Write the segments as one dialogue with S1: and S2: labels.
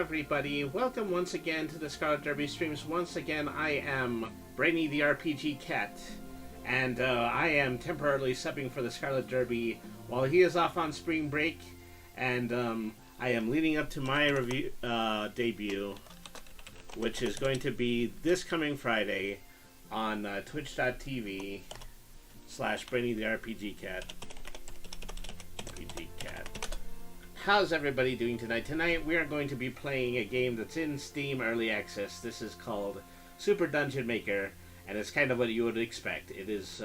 S1: everybody. Welcome once again to the Scarlet Derby streams. Once again, I am Brainy the RPG Cat, and I am temporarily subbing for the Scarlet Derby while he is off on spring break, and I am leading up to my review debut, which is going to be this coming Friday on twitch.tv/Brainy the RPG Cat. How's everybody doing tonight? Tonight we are going to be playing a game that's in Steam Early Access. This is called Super Dungeon Maker, and it's kind of what you would expect. It is,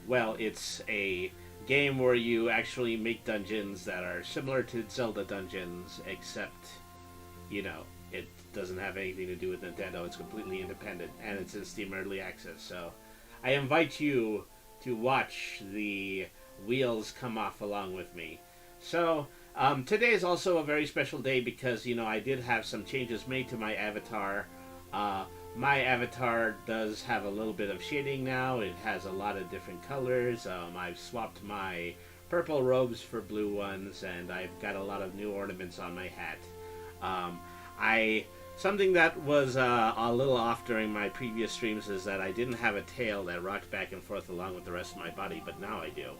S1: well, it's a game where you actually make dungeons that are similar to Zelda dungeons, except, you know, it doesn't have anything to do with Nintendo. It's completely independent, and it's in Steam Early Access. So I invite you to watch the wheels come off along with me. So, today is also a very special day because, you know, I did have some changes made to my avatar. My avatar does have a little bit of shading now. It has a lot of different colors. I've swapped my purple robes for blue ones, and I've got a lot of new ornaments on my hat. Something that was a little off during my previous streams is that I didn't have a tail that rocked back and forth along with the rest of my body, but now I do.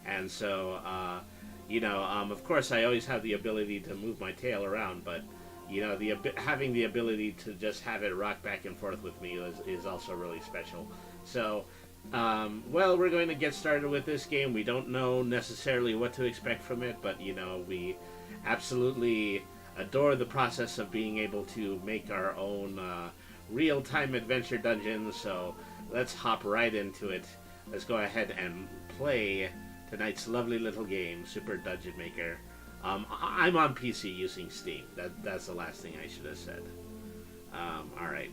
S1: And so, you know, of course, I always have the ability to move my tail around, but, you know, having the ability to just have it rock back and forth with me is also really special. So, well, we're going to get started with this game. We don't know necessarily what to expect from it, but, you know, we absolutely adore the process of being able to make our own real-time adventure dungeons, so let's hop right into it. Let's go ahead and play tonight's lovely little game, Super Dungeon Maker. I'm on PC using Steam. That's the last thing I should have said. Alright.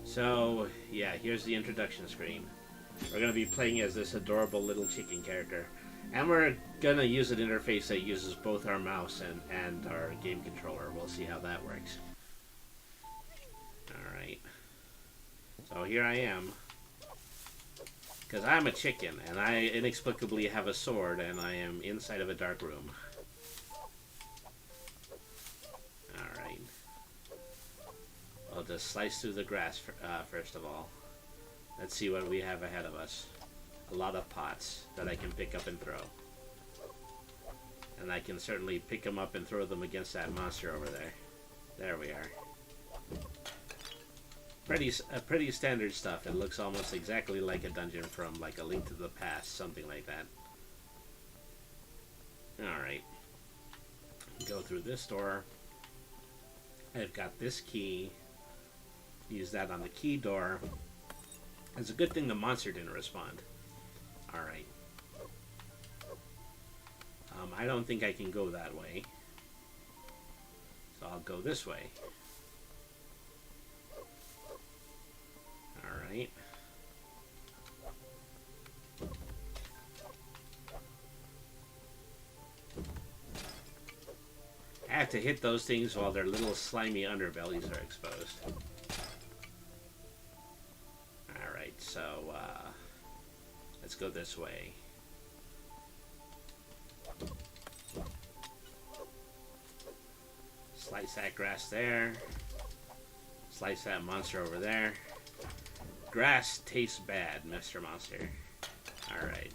S1: So, yeah, here's the introduction screen. We're going to be playing as this adorable little chicken character. And we're going to use an interface that uses both our mouse and our game controller. We'll see how that works. Alright. So here I am. Because I'm a chicken, and I inexplicably have a sword, and I am inside of a dark room. Alright. I'll just slice through the grass first of all. Let's see what we have ahead of us. A lot of pots that I can pick up and throw. And I can certainly pick them up and throw them against that monster over there. There we are. Pretty standard stuff. It looks almost exactly like a dungeon from like A Link to the Past, something like that. Alright. Go through this door. I've got this key. Use that on the key door. It's a good thing the monster didn't respond. Alright. I don't think I can go that way. So I'll go this way. Alright. I have to hit those things while their little slimy underbellies are exposed. Alright, so, let's go this way. Slice that grass there. Slice that monster over there. Grass tastes bad, Mr. Monster. Alright.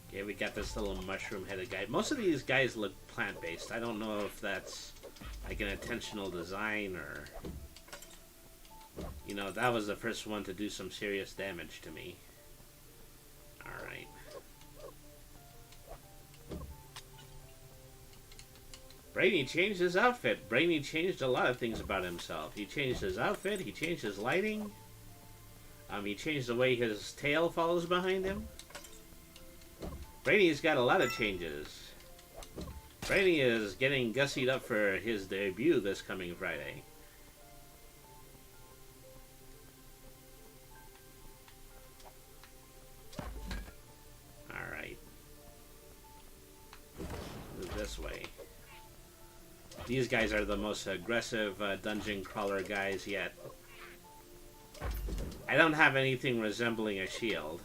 S1: Okay, we got this little mushroom-headed guy. Most of these guys look plant-based. I don't know if that's like an intentional design or... You know, that was the first one to do some serious damage to me. Alright. Brainy changed his outfit. Brainy changed a lot of things about himself. He changed his outfit, he changed his lighting. He changed the way his tail follows behind him. Brainy's got a lot of changes. Brainy is getting gussied up for his debut this coming Friday. Alright. Move this way. These guys are the most aggressive dungeon crawler guys yet. I don't have anything resembling a shield.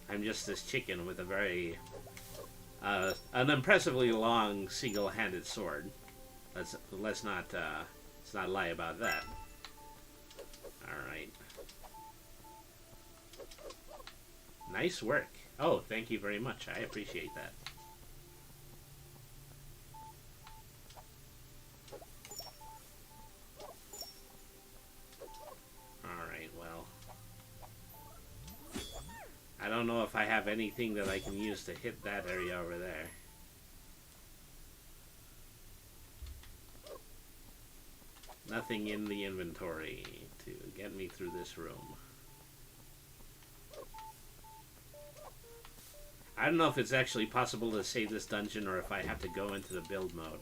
S1: I'm just this chicken with a very... an impressively long single-handed sword. Let's not lie about that. Alright. Nice work. Oh, thank you very much. I appreciate that. Alright, well. I don't know if I have anything that I can use to hit that area over there. Nothing in the inventory to get me through this room. I don't know if it's actually possible to save this dungeon or if I have to go into the build mode.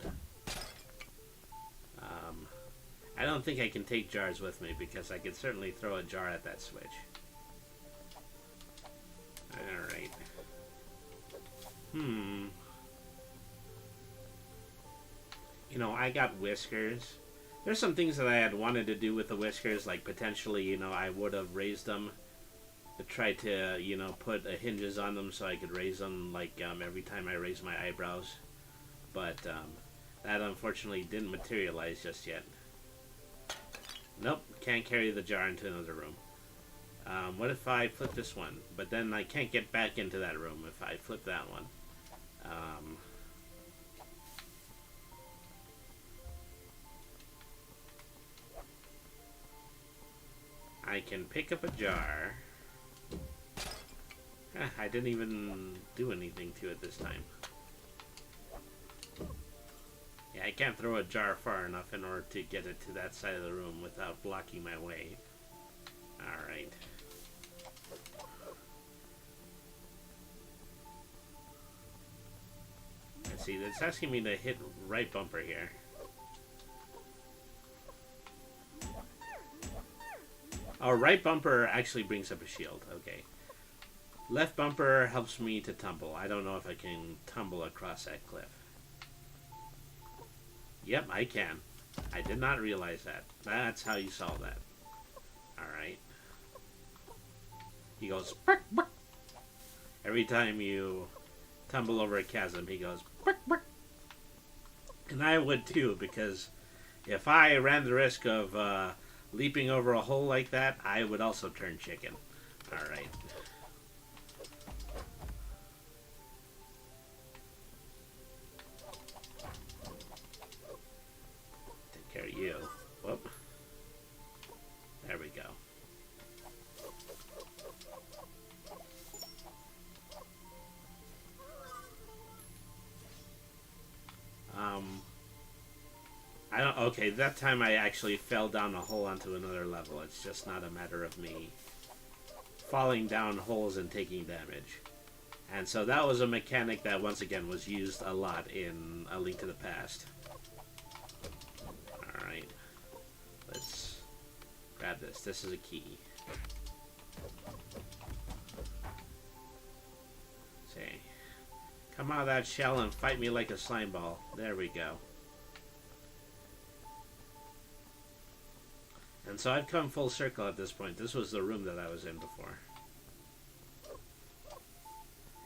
S1: I don't think I can take jars with me because I could certainly throw a jar at that switch. Alright. You know, I got whiskers. There's some things that I had wanted to do with the whiskers, like potentially, you know, I would have raised them to try to, you know, put hinges on them so I could raise them, like, every time I raise my eyebrows. But, that unfortunately didn't materialize just yet. Nope, can't carry the jar into another room. What if I flip this one? But then I can't get back into that room if I flip that one. I can pick up a jar. I didn't even do anything to it this time. Yeah, I can't throw a jar far enough in order to get it to that side of the room without blocking my way. Alright. Let's see, it's asking me to hit right bumper here. Oh, right bumper actually brings up a shield. Okay. Left bumper helps me to tumble. I don't know if I can tumble across that cliff. Yep, I can. I did not realize that. That's how you solve that. Alright. He goes, bark, bark. Every time you tumble over a chasm, he goes, bark, bark. And I would too, because if I ran the risk of leaping over a hole like that, I would also turn chicken. Alright. Take care of you. Whoop. There we go. I don't. Okay, that time I actually fell down a hole onto another level. It's just not a matter of me falling down holes and taking damage. And so that was a mechanic that once again was used a lot in A Link to the Past. Alright. Let's grab this. This is a key. Say, come out of that shell and fight me like a slime ball. There we go. And so I've come full circle at this point. This was the room that I was in before.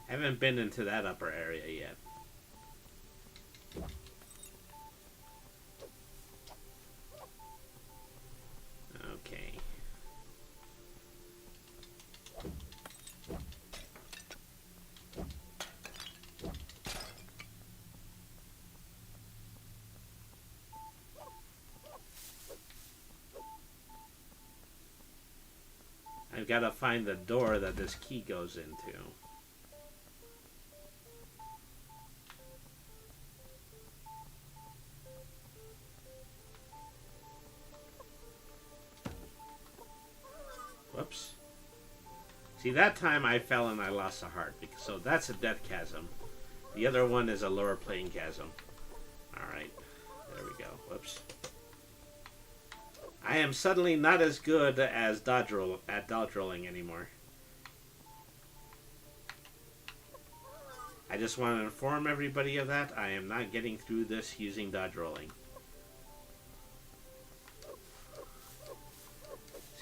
S1: I haven't been into that upper area yet. Okay. I've got to find the door that this key goes into. Whoops. See, that time I fell and I lost a heart. So that's a death chasm. The other one is a lower plane chasm. Alright. There we go. Whoops. I am suddenly not as good as dodge rolling anymore. I just want to inform everybody of that. I am not getting through this using dodge rolling.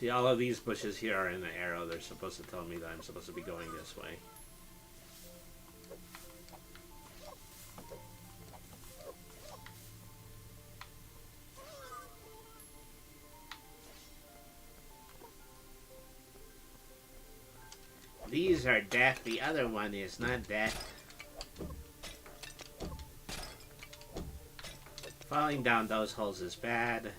S1: See, all of these bushes here are in the arrow. They're supposed to tell me that I'm supposed to be going this way. These are death. The other one is not death. Falling down those holes is bad.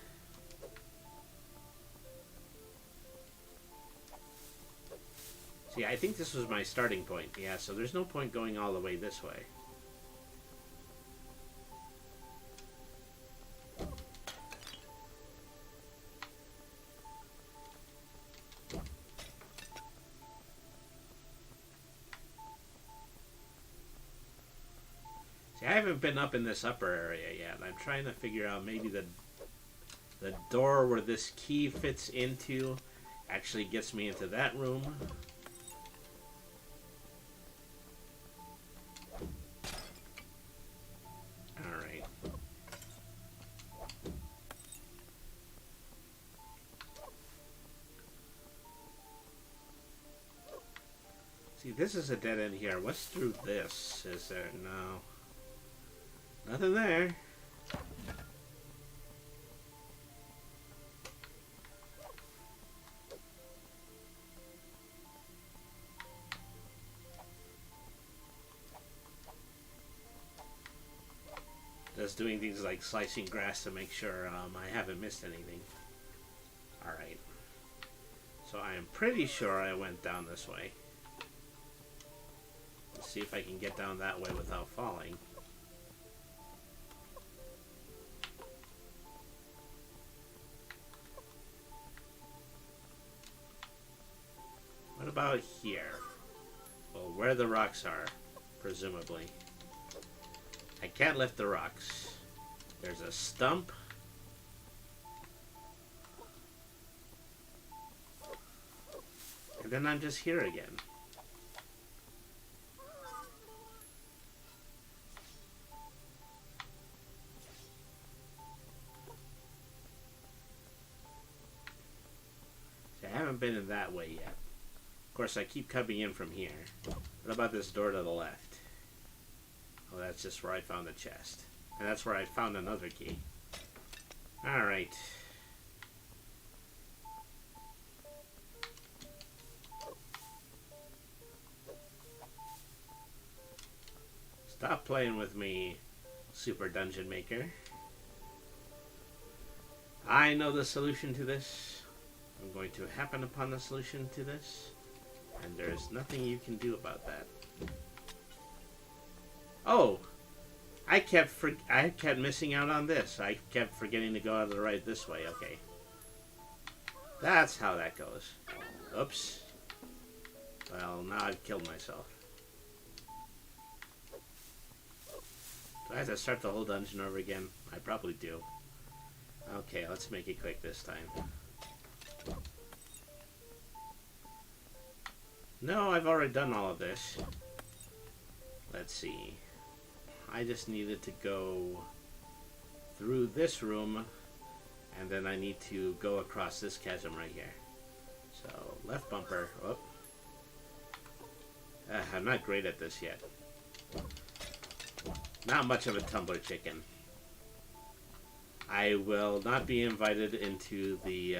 S1: See, I think this was my starting point. Yeah, so there's no point going all the way this way. See, I haven't been up in this upper area yet. I'm trying to figure out maybe the door where this key fits into actually gets me into that room. Alright. See, this is a dead end here. What's through this? Is there? No. Nothing there. Just doing things like slicing grass to make sure I haven't missed anything. Alright. So I am pretty sure I went down this way. Let's see if I can get down that way without falling. What about here? Well, where the rocks are, presumably. I can't lift the rocks. There's a stump. And then I'm just here again. See, I haven't been in that way yet. Of course, I keep coming in from here. What about this door to the left? Oh, that's just where I found the chest. And that's where I found another key. Alright. Stop playing with me, Super Dungeon Maker. I know the solution to this. I'm going to happen upon the solution to this. And there's nothing you can do about that. Oh! I kept missing out on this. I kept forgetting to go out of the right this way. Okay. That's how that goes. Oops. Well, now I've killed myself. Do I have to start the whole dungeon over again? I probably do. Okay, let's make it quick this time. No, I've already done all of this. Let's see. I just needed to go through this room, and then I need to go across this chasm right here. So, left bumper. Oh. I'm not great at this yet. Not much of a tumbler chicken. I will not be invited into the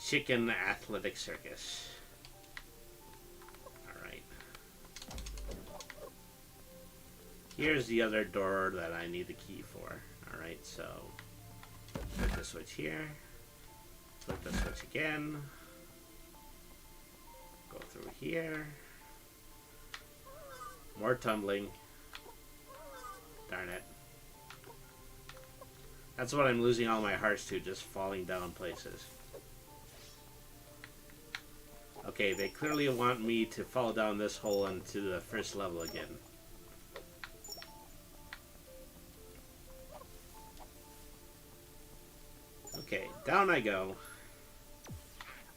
S1: chicken athletic circus. Alright. Here's the other door that I need the key for. Alright, so flip the switch here. Flip the switch again. Go through here. More tumbling. Darn it. That's what I'm losing all my hearts to, just falling down places. Okay, they clearly want me to fall down this hole into the first level again. Okay, down I go.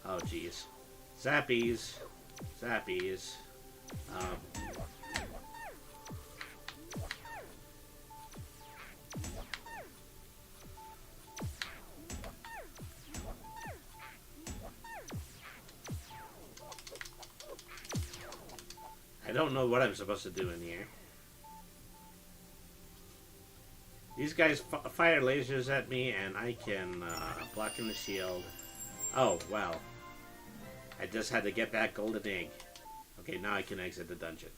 S1: Oh, jeez. Zappies. Zappies. I don't know what I'm supposed to do in here. These guys fire lasers at me, and I can block in the shield. Oh, wow. I just had to get that golden egg. Okay, now I can exit the dungeon.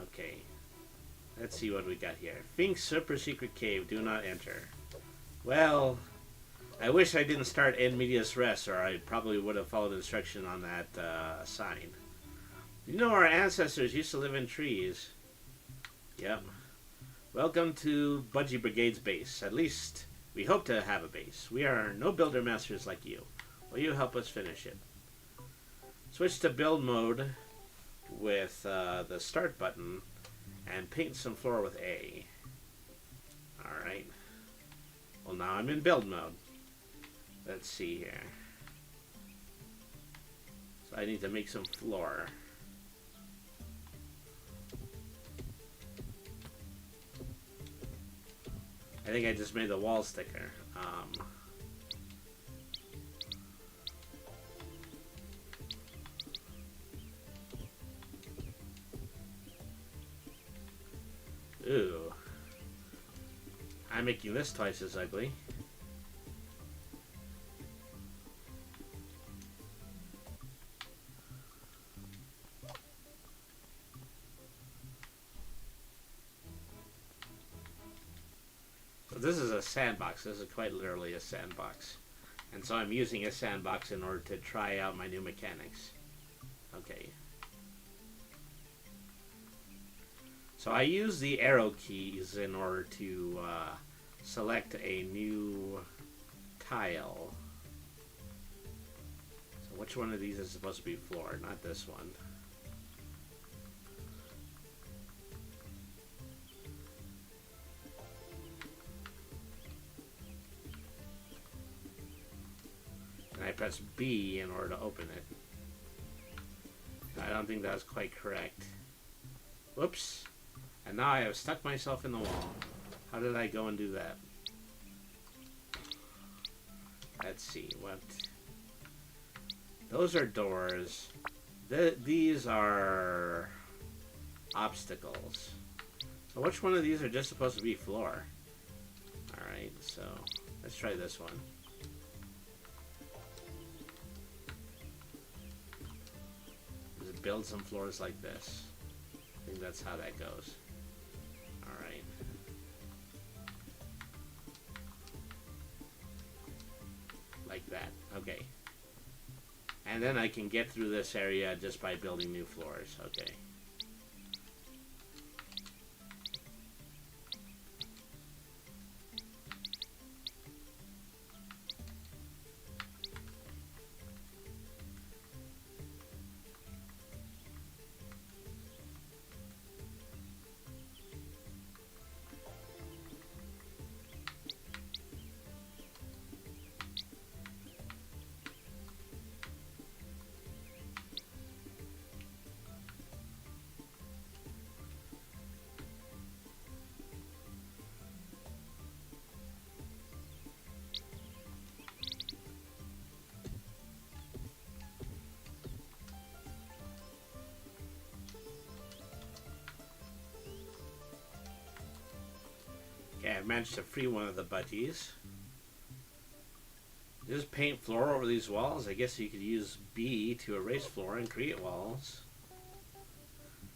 S1: Okay. Let's see what we got here. Fink's super secret cave. Do not enter. Well, I wish I didn't start in medias res, or I probably would have followed instruction on that sign. You know, our ancestors used to live in trees. Yep. Welcome to Budgie Brigade's base. At least, we hope to have a base. We are no builder masters like you. Will you help us finish it? Switch to build mode with the start button and paint some floor with A. Alright. Well, now I'm in build mode. Let's see here. So I need to make some floor. I think I just made the walls thicker. Ooh. I'm making this twice as ugly. So this is a sandbox. This is quite literally a sandbox. And so I'm using a sandbox in order to try out my new mechanics. Okay. So I use the arrow keys in order to select a new tile. So which one of these is supposed to be floor? Not this one. And I press B in order to open it. I don't think that's quite correct. Whoops. And now I have stuck myself in the wall. How did I go and do that? Let's see. What? Those are doors. These are obstacles. So which one of these are just supposed to be floor? Alright, so let's try this one. Just build some floors like this. I think that's how that goes. Alright. Like that. Okay. And then I can get through this area just by building new floors. Okay. Okay, I've managed to free one of the budgies. Just paint floor over these walls. I guess you could use B to erase floor and create walls.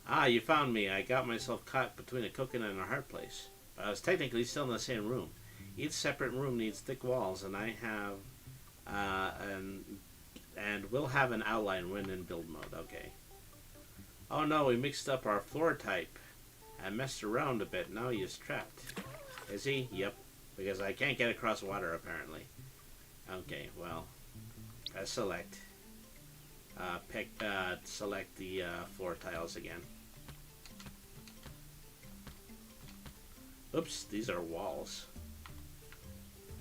S1: Ah, you found me. I got myself caught between a coconut and a hard place. But I was technically still in the same room. Each separate room needs thick walls, and I have and will have an outline when in build mode. Okay. Oh no, we mixed up our floor type. I messed around a bit. Now he's trapped. Is he? Yep. Because I can't get across water, apparently. Okay, well. Press select. Select the floor tiles again. Oops, these are walls.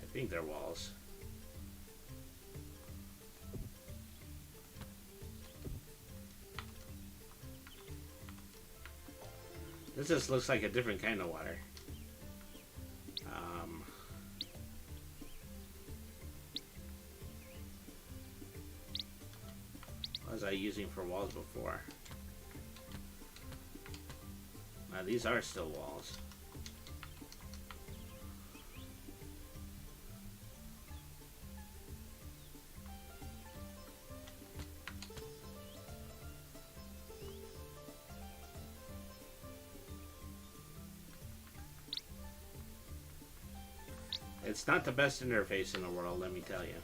S1: I think they're walls. This just looks like a different kind of water. As I using for walls before? Now these are still walls. It's not the best interface in the world, let me tell you.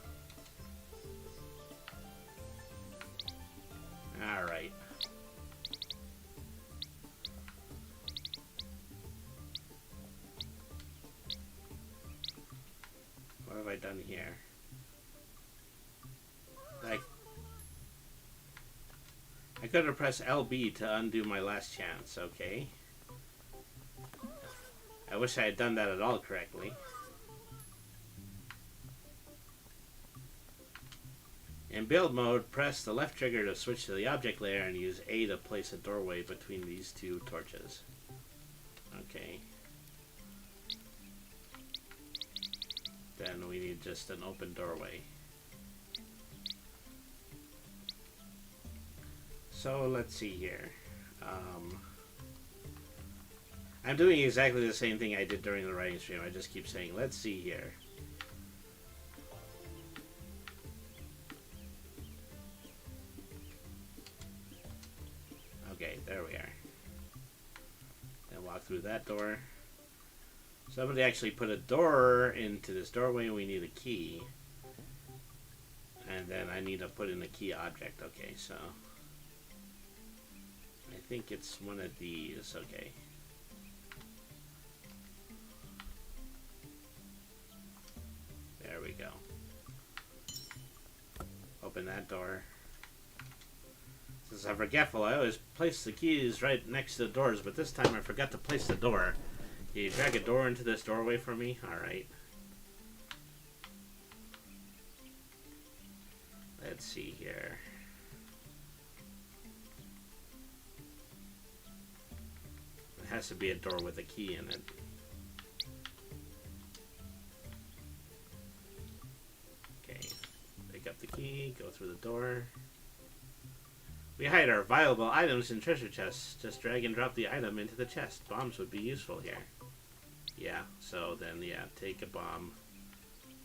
S1: Alright. What have I done here? I could have pressed LB to undo my last chance, okay. I wish I had done that at all correctly. In build mode, press the left trigger to switch to the object layer and use A to place a doorway between these two torches. Okay. Then we need just an open doorway. So let's see here. I'm doing exactly the same thing I did during the writing stream. I just keep saying, let's see here. Okay, there we are. Then walk through that door. Somebody actually put a door into this doorway and we need a key. And then I need to put in a key object. Okay, so I think it's one of these. Okay. There we go. Open that door. Since I'm forgetful, I always place the keys right next to the doors, but this time I forgot to place the door. Can you drag a door into this doorway for me? Alright. Let's see here. It has to be a door with a key in it. Okay. Pick up the key, go through the door. We hide our valuable items in treasure chests. Just drag and drop the item into the chest. Bombs would be useful here. Yeah, so then, yeah, take a bomb,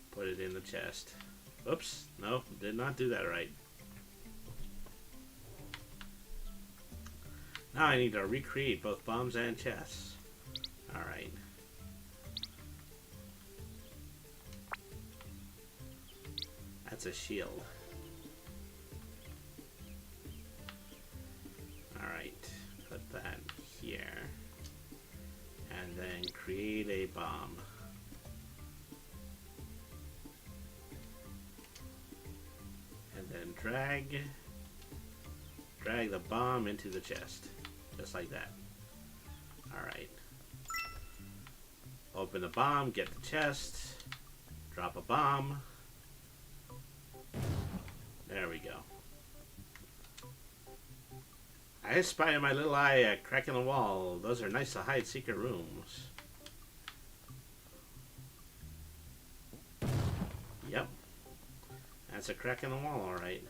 S1: put it in the chest. Oops, no, did not do that right. Now I need to recreate both bombs and chests. Alright. That's a shield. Alright, put that here. And then create a bomb. And then drag the bomb into the chest. Just like that. Alright. Open the bomb, get the chest, drop a bomb. There we go. I spy in my little eye a crack in the wall. Those are nice to hide secret rooms. Yep. That's a crack in the wall, alright.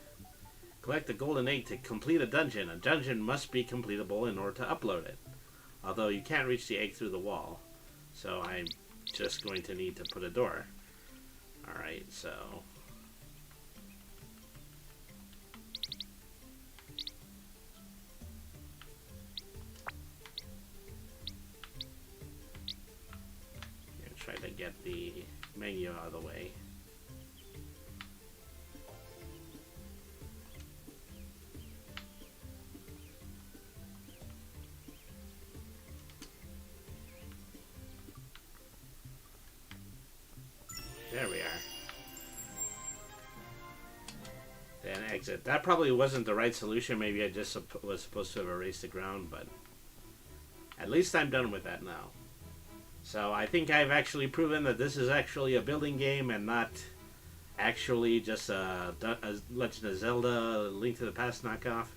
S1: Collect the golden egg to complete a dungeon. A dungeon must be completable in order to upload it. Although you can't reach the egg through the wall. So I'm just going to need to put a door. Alright, so... try to get the menu out of the way. There we are. Then exit. That probably wasn't the right solution. Maybe I just was supposed to have erased the ground, but at least I'm done with that now. So I think I've actually proven that this is actually a building game and not actually just a Legend of Zelda Link to the Past knockoff.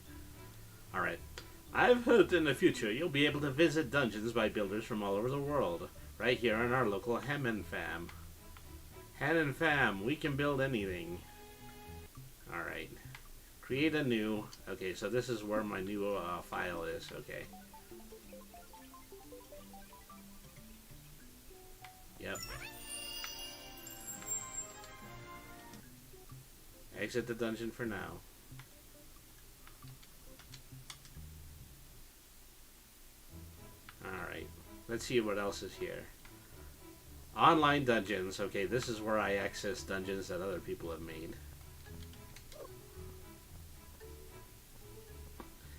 S1: Alright. I've heard in the future you'll be able to visit dungeons by builders from all over the world. Right here in our local Hem and Fam. Hen and Fam, we can build anything. Alright. Create a new. Okay, so this is where my new file is. Okay. Yep. Exit the dungeon for now. Alright. Let's see what else is here. Online dungeons. Okay, this is where I access dungeons that other people have made.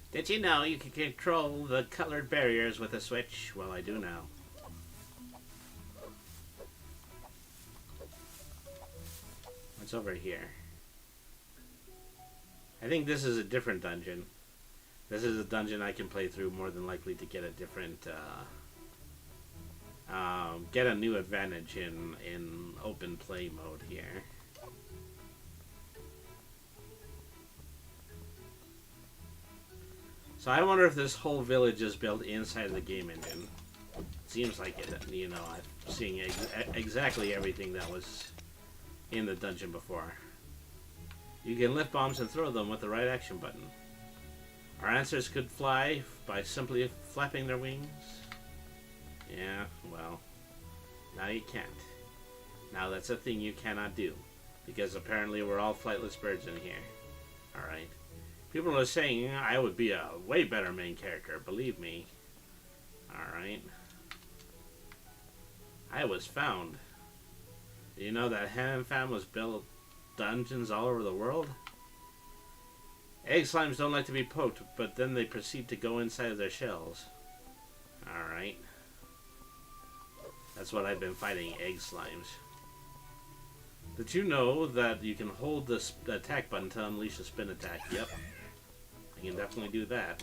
S1: Did you know you can control the colored barriers with a switch? Well, I do now. What's over here? I think this is a different dungeon. This is a dungeon I can play through more than likely to get a different, get a new advantage in open play mode here. So I wonder if this whole village is built inside the game engine. Seems like it, you know, I'm seeing exactly everything that was in the dungeon before. You can lift bombs and throw them with the right action button. Our answers could fly by simply flapping their wings. Yeah, well, now you can't. Now that's a thing you cannot do, because apparently we're all flightless birds in here. Alright. People are saying I would be a way better main character, believe me. Alright. I was found. Do you know that Ham Fam was built dungeons all over the world? Egg slimes don't like to be poked, but then they proceed to go inside of their shells. Alright. That's what I've been fighting, egg slimes. Did you know that you can hold the attack button to unleash a spin attack? Yep. I can definitely do that.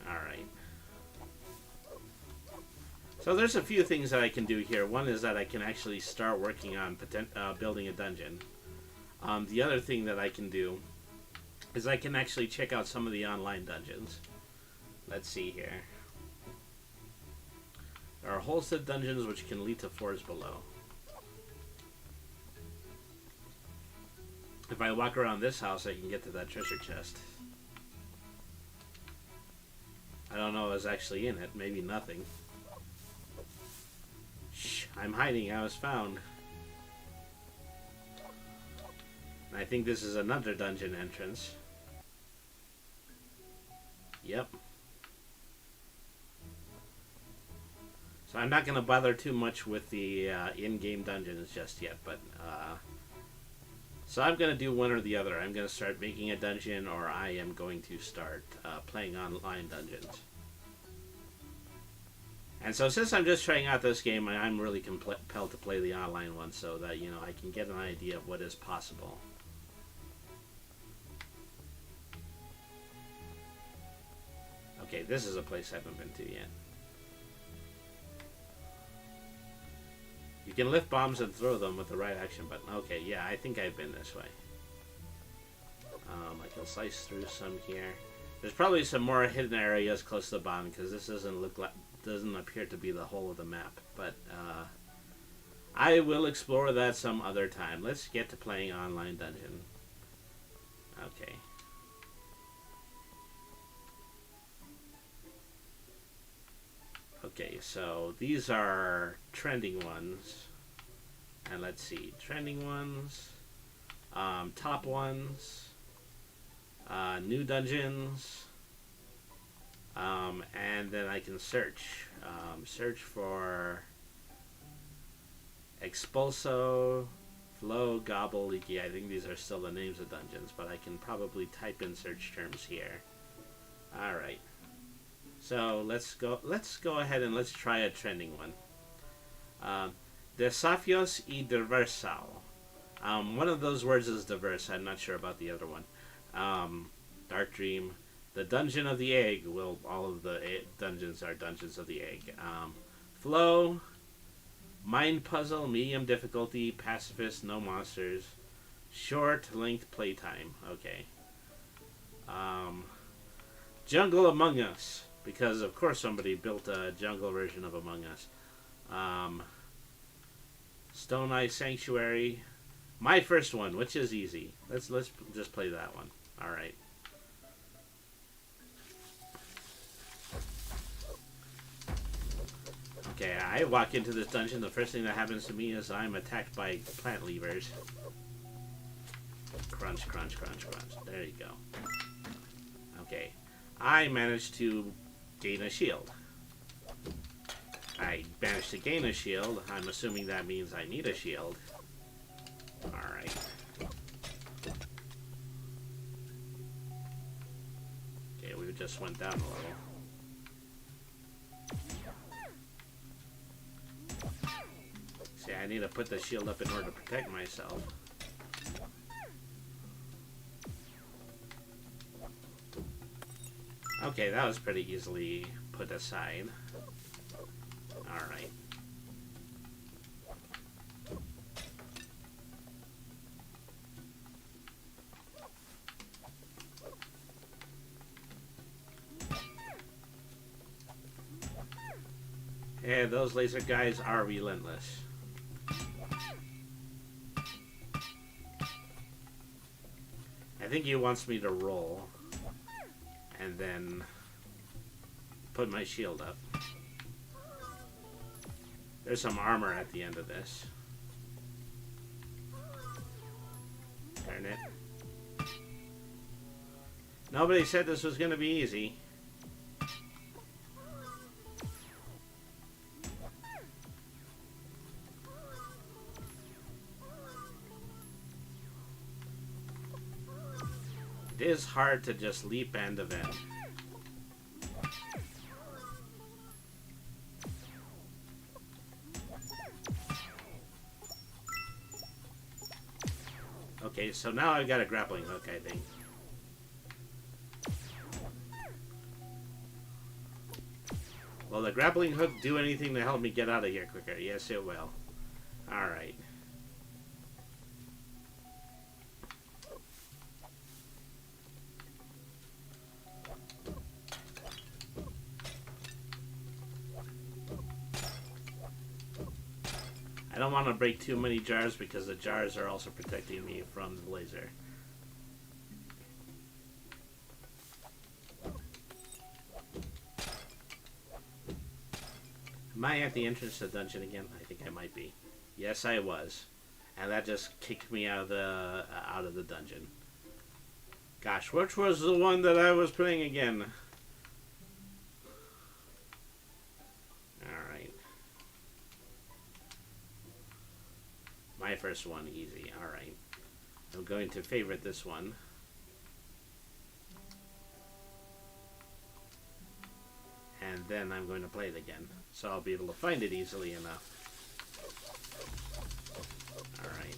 S1: Alright. So there's a few things that I can do here. One is that I can actually start working on building a dungeon. The other thing that I can do is I can actually check out some of the online dungeons. Let's see here. There are holstead dungeons which can lead to floors below. If I walk around this house, I can get to that treasure chest. I don't know what's actually in it. Maybe nothing. Shh, I'm hiding. I was found. I think this is another dungeon entrance. Yep. So I'm not going to bother too much with the in-game dungeons just yet, but so I'm going to do one or the other. I'm going to start making a dungeon, or I am going to start playing online dungeons. And so since I'm just trying out this game, I'm really compelled to play the online one so that, you know, I can get an idea of what is possible. Okay, this is a place I haven't been to yet. You can lift bombs and throw them with the right action button. Okay, yeah, I think I've been this way. I can slice through some here. There's probably some more hidden areas close to the bottom because this doesn't appear to be the whole of the map. But I will explore that some other time. Let's get to playing online dungeon. Okay. Okay, so these are trending ones. And let's see, trending ones, top ones, new dungeons, and then I can search. Search for Expulso, Flow, Gobble, Leaky. I think these are still the names of dungeons, but I can probably type in search terms here. Alright. So let's go ahead and let's try a trending one. Desafios y Diversal. One of those words is diverse. I'm not sure about the other one. Dark Dream. The Dungeon of the Egg. Well, all of the dungeons are Dungeons of the Egg. Flow. Mind Puzzle. Medium difficulty. Pacifist. No monsters. Short length playtime. Okay. Jungle Among Us. Because, of course, somebody built a jungle version of Among Us. Stone Eye Sanctuary. My first one, which is easy. Let's just play that one. All right. Okay, I walk into this dungeon. The first thing that happens to me is I'm attacked by plant levers. Crunch, crunch, crunch, crunch. There you go. Okay, I managed to gain a shield. I managed to gain a shield. I'm assuming that means I need a shield. Alright. Okay, we just went down a little. See, I need to put the shield up in order to protect myself. Okay, that was pretty easily put aside. Alright. Yeah, those laser guys are relentless. I think he wants me to roll and then put my shield up. There's some armor at the end of this. Turn it. Nobody said this was going to be easy. It is hard to just leap and event. Okay, so now I've got a grappling hook, I think. Will the grappling hook do anything to help me get out of here quicker? Yes, it will. Alright. I don't want to break too many jars because the jars are also protecting me from the laser. Am I at the entrance to the dungeon again? I think I might be. Yes, I was. And that just kicked me out of the dungeon. Gosh, which was the one that I was playing again? Alright. My first one, easy. Alright. I'm going to favorite this one. And then I'm going to play it again. So I'll be able to find it easily enough. Alright.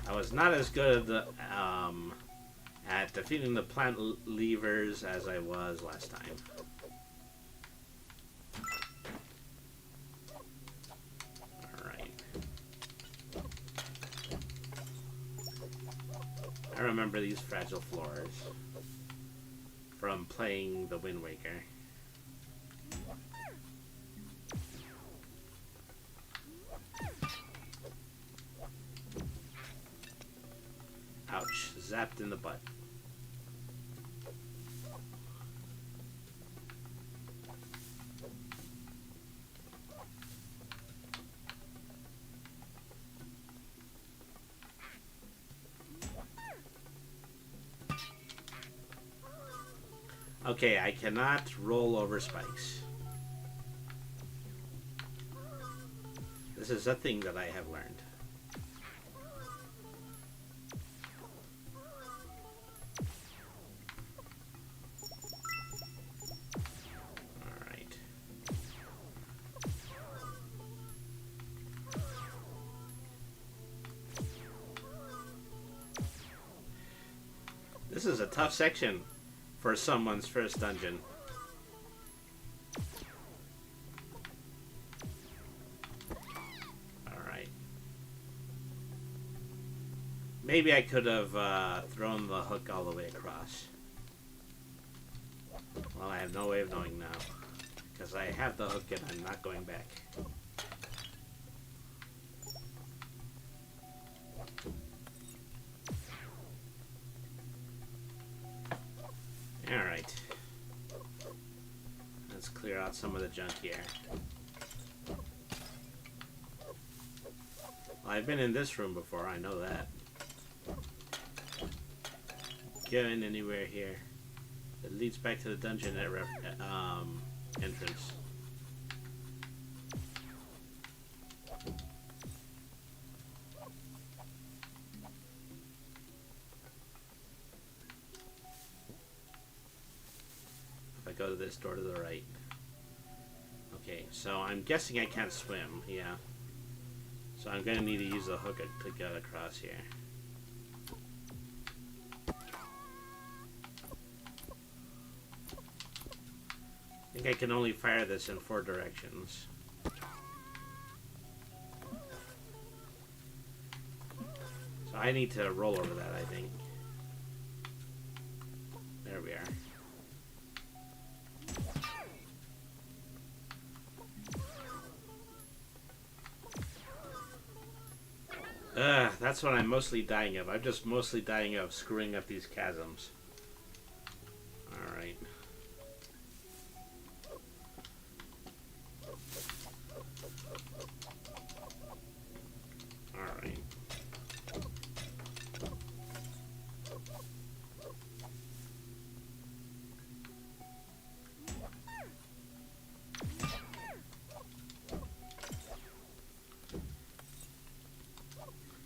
S1: I was not as good at defeating the plant levers as I was last time. I remember these fragile floors from playing the Wind Waker. Ouch, zapped in the butt. Okay, I cannot roll over spikes. This is a thing that I have learned. Alright. This is a tough section for someone's first dungeon. Alright. Maybe I could have thrown the hook all the way across. Well, I have no way of knowing now. Because I have the hook and I'm not going back. Alright. Let's clear out some of the junk here. Well, I've been in this room before, I know that. Going anywhere here. It leads back to the dungeon entrance. If I go to this door to the right. Okay, so I'm guessing I can't swim, yeah. So I'm gonna need to use a hook to get across here. I think I can only fire this in 4 directions. So I need to roll over that, I think. There we are. That's what I'm mostly dying of. I'm just mostly dying of screwing up these chasms. Alright. Alright.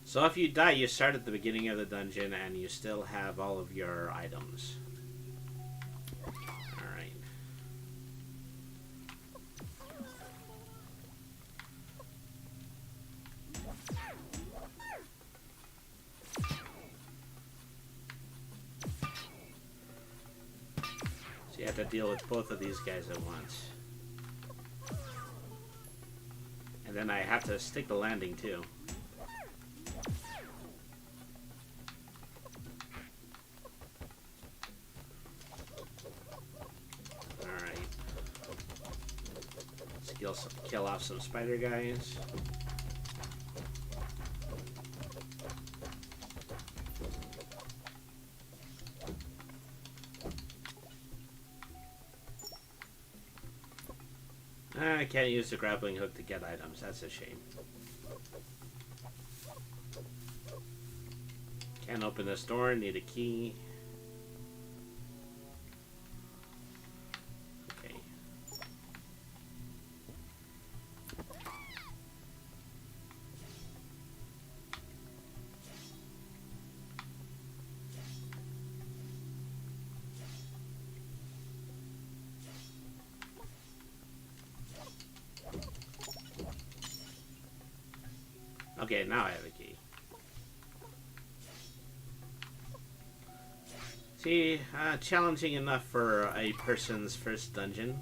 S1: So if you die, you start at the beginning of the dungeon and you still have all of your items. Alright. So you have to deal with both of these guys at once. And then I have to stick the landing too. Kill off some spider guys. I can't use the grappling hook to get items. That's a shame. Can't open this door. Need a key. Okay, now I have a key. See, challenging enough for a person's first dungeon.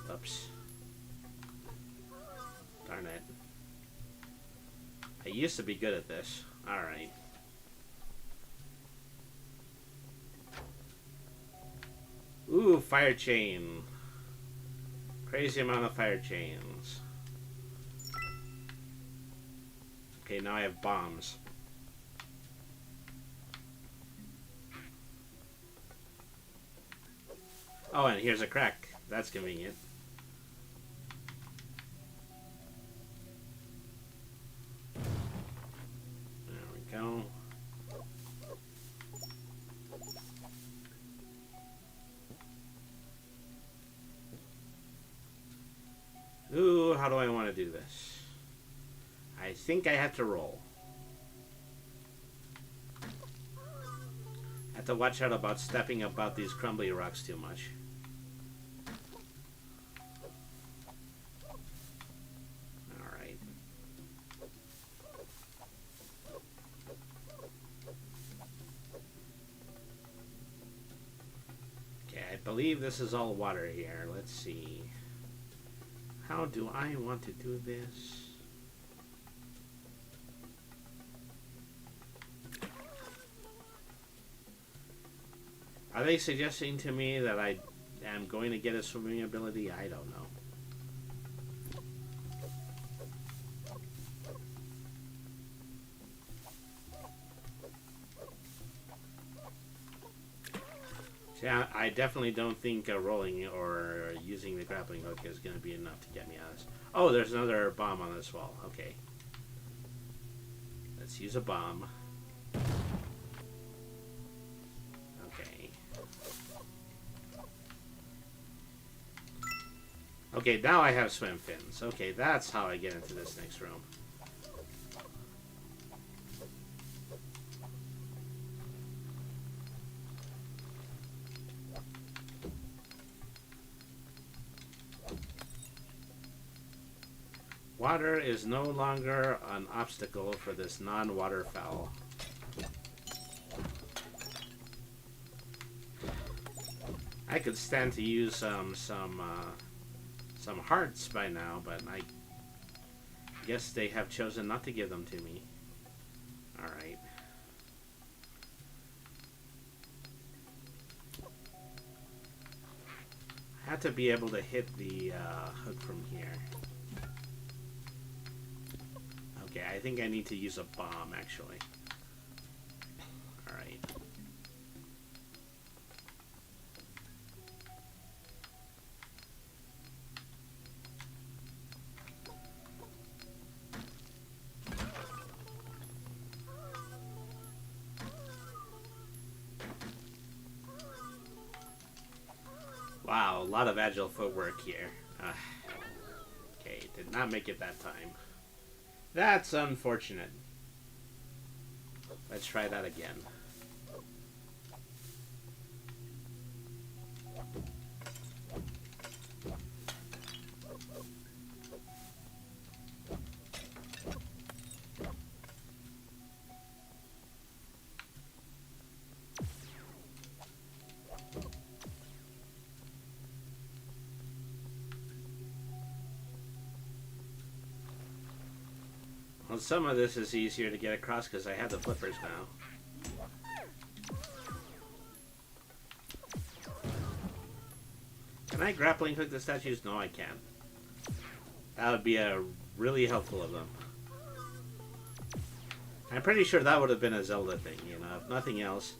S1: Oops. Darn it. I used to be good at this. Alright. Ooh, fire chain. Crazy amount of fire chains. Okay, now I have bombs. Oh, and here's a crack. That's convenient. There we go. Ooh, how do I want to do this? I think I have to roll. I have to watch out about stepping about these crumbly rocks too much. Alright. Okay, I believe this is all water here. Let's see. How do I want to do this? Are they suggesting to me that I am going to get a swimming ability, I don't know. Yeah, I definitely don't think rolling or using the grappling hook is going to be enough to get me out of this. Oh, there's another bomb on this wall. Okay. Let's use a bomb. Okay. Okay, now I have swim fins. Okay, that's how I get into this next room. Water is no longer an obstacle for this non-waterfowl. I could stand to use some hearts by now, but I guess they have chosen not to give them to me. Alright. I have to be able to hit the hook from here. Okay, I think I need to use a bomb, actually. Alright. Wow, a lot of agile footwork here. Okay, did not make it that time. That's unfortunate. Let's try that again. Well, some of this is easier to get across because I have the flippers now. Can I grappling hook the statues? No, I can't. That would be really helpful of them. I'm pretty sure that would have been a Zelda thing, you know. If nothing else,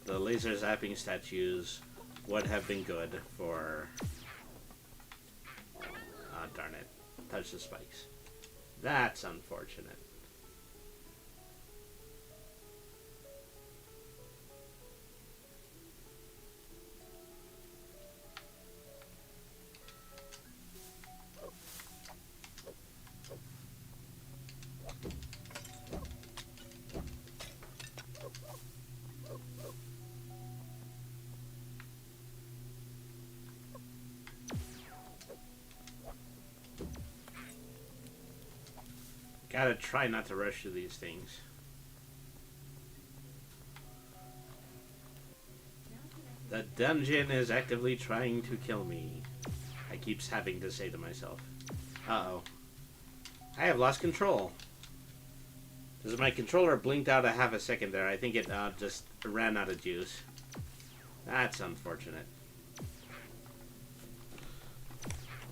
S1: the laser zapping statues would have been good for... darn it. Touch the spikes. That's unfortunate. Gotta try not to rush through these things. The dungeon is actively trying to kill me. I keep having to say to myself. Uh-oh. I have lost control. Because my controller blinked out a half a second there. I think it just ran out of juice. That's unfortunate.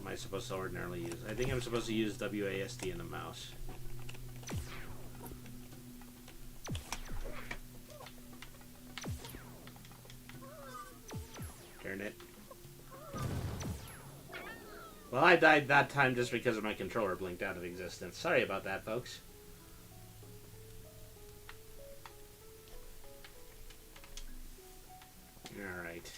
S1: Am I supposed to ordinarily use? I think I'm supposed to use WASD and a mouse. Darn it. Well, I died that time just because my controller blinked out of existence. Sorry about that, folks. Alright.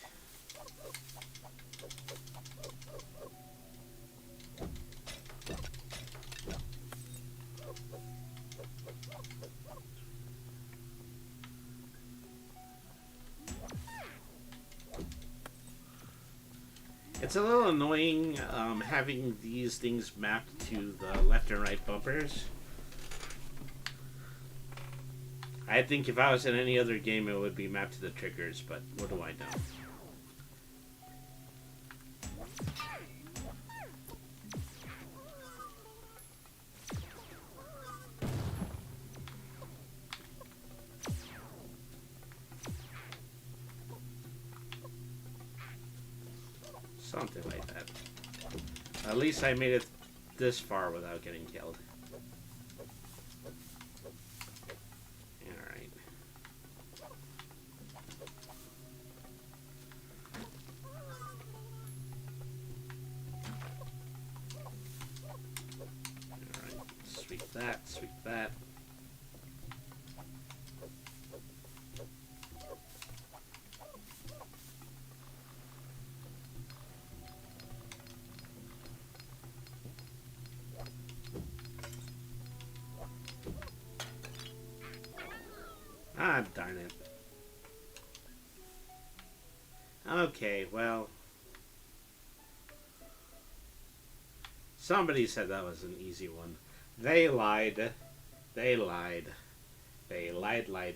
S1: It's a little annoying having these things mapped to the left and right bumpers. I think if I was in any other game, it would be mapped to the triggers, but what do I know? Something like that. At least I made it this far without getting killed. Alright. Alright. Sweep that, sweep that. Ah, darn it. Okay, well. Somebody said that was an easy one. They lied. They lied. They lied. Lied.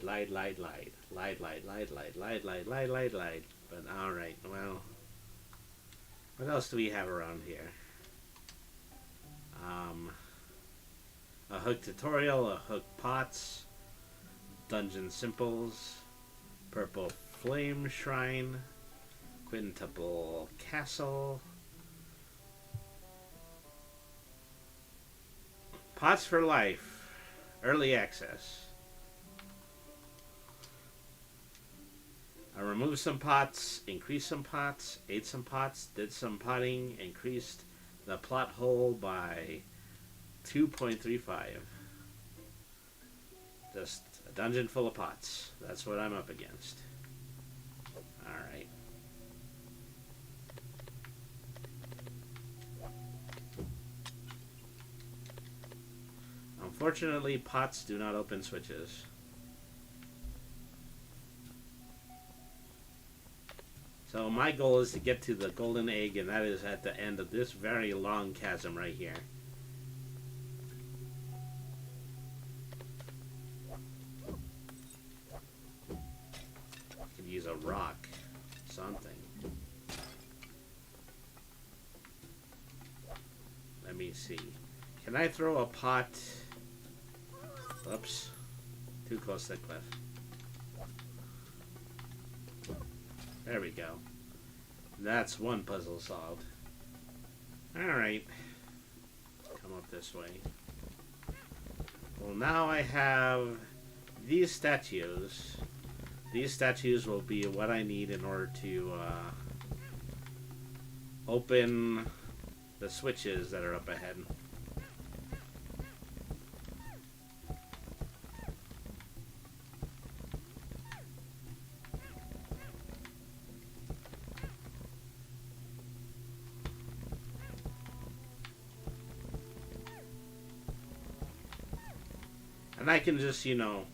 S1: But alright, well. What else do we have around here? A hook tutorial, a hook pots. Dungeon Simples, Purple Flame Shrine, Quintuple Castle, Pots for Life, Early Access. I removed some pots, increased some pots, ate some pots, did some potting, increased the plot hole by 2.35. Just a dungeon full of pots. That's what I'm up against. Alright. Unfortunately, pots do not open switches. So my goal is to get to the golden egg, and that is at the end of this very long chasm right here. Use a rock, something. Let me see. Can I throw a pot? Oops. Too close to the cliff. There we go. That's one puzzle solved. Alright. Come up this way. Well, now I have these statues. These statues will be what I need in order to open the switches that are up ahead. And I can just, you know,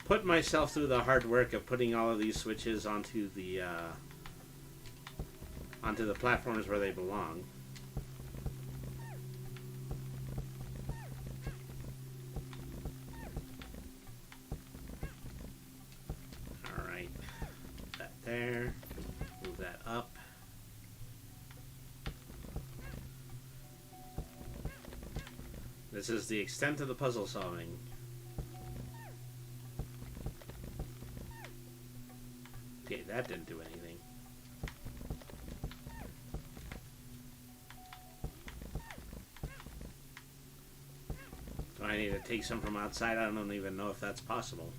S1: put myself through the hard work of putting all of these switches onto the platforms where they belong. Alright. Put that there. Move that up. This is the extent of the puzzle solving. Okay, that didn't do anything. Do I need to take some from outside? I don't even know if that's possible.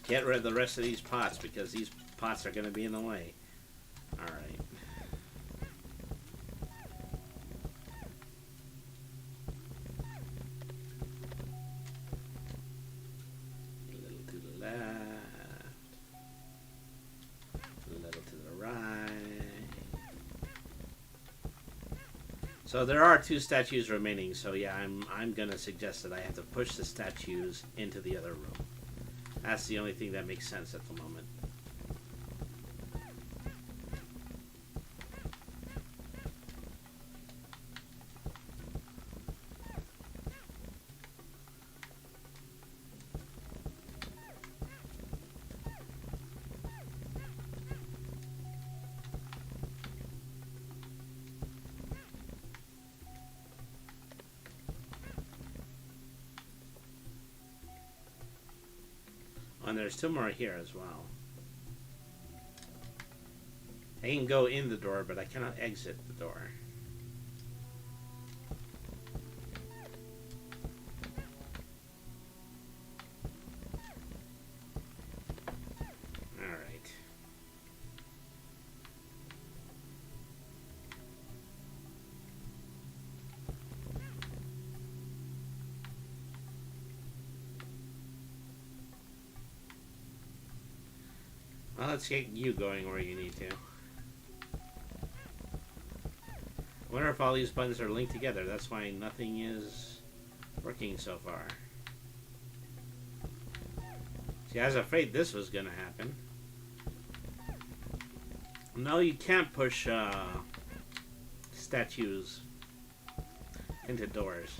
S1: Get rid of the rest of these pots because these pots are going to be in the way. Alright. A little to the left. A little to the right. So there are 2 statues remaining, so yeah, I'm going to suggest that I have to push the statues into the other room. That's the only thing that makes sense at the moment. And there's two more here as well. I can go in the door, but I cannot exit the door. Alright. Well, let's get you going where you need to. I wonder if all these buttons are linked together. That's why nothing is working so far. See, I was afraid this was going to happen. No, you can't push statues into doors.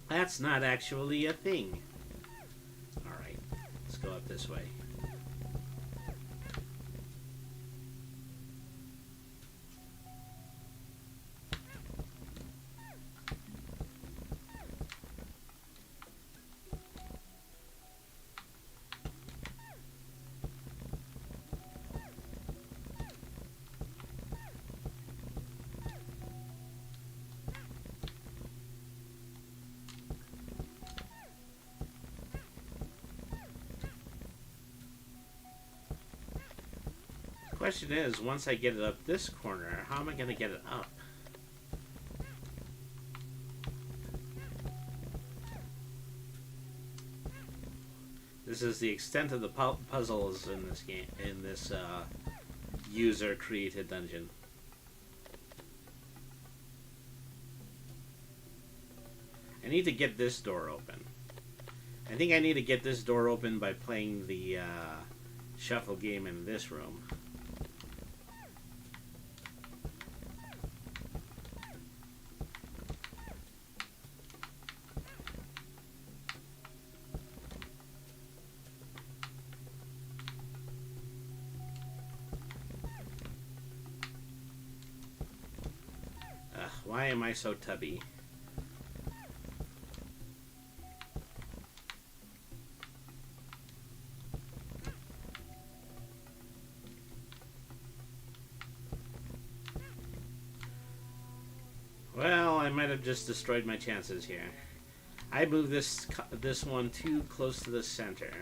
S1: That's not actually a thing. Alright, let's go up this way. The question is, once I get it up this corner, how am I going to get it up? This is the extent of the puzzles in this game, in this user-created dungeon. I need to get this door open. I think I need to get this door open by playing the shuffle game in this room. Why am I so tubby? Well, I might have just destroyed my chances here. I moved this one too close to the center.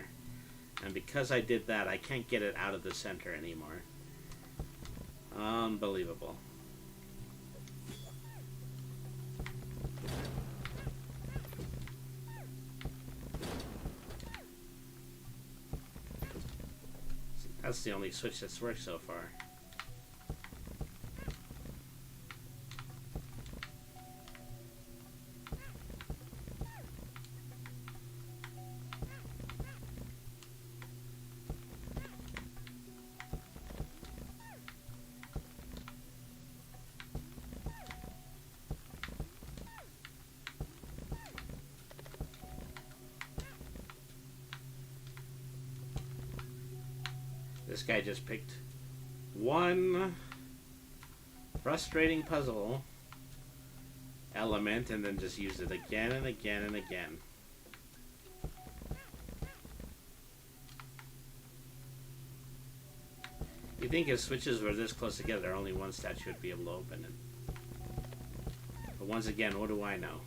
S1: And because I did that, I can't get it out of the center anymore. Unbelievable. That's the only switch that's worked so far. This guy just picked one frustrating puzzle element and then just used it again and again and again. You'd think if switches were this close together, only one statue would be able to open it. But once again, what do I know?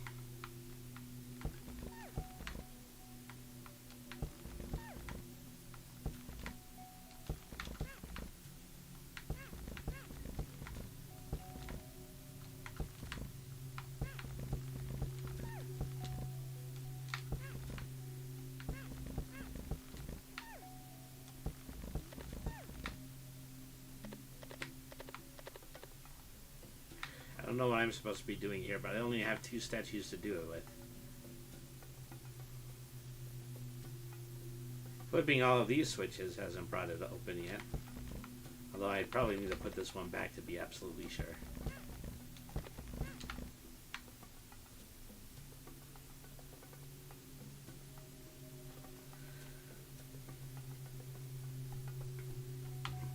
S1: I don't know what I'm supposed to be doing here, but I only have 2 statues to do it with. Flipping all of these switches hasn't brought it open yet. Although I probably need to put this one back to be absolutely sure.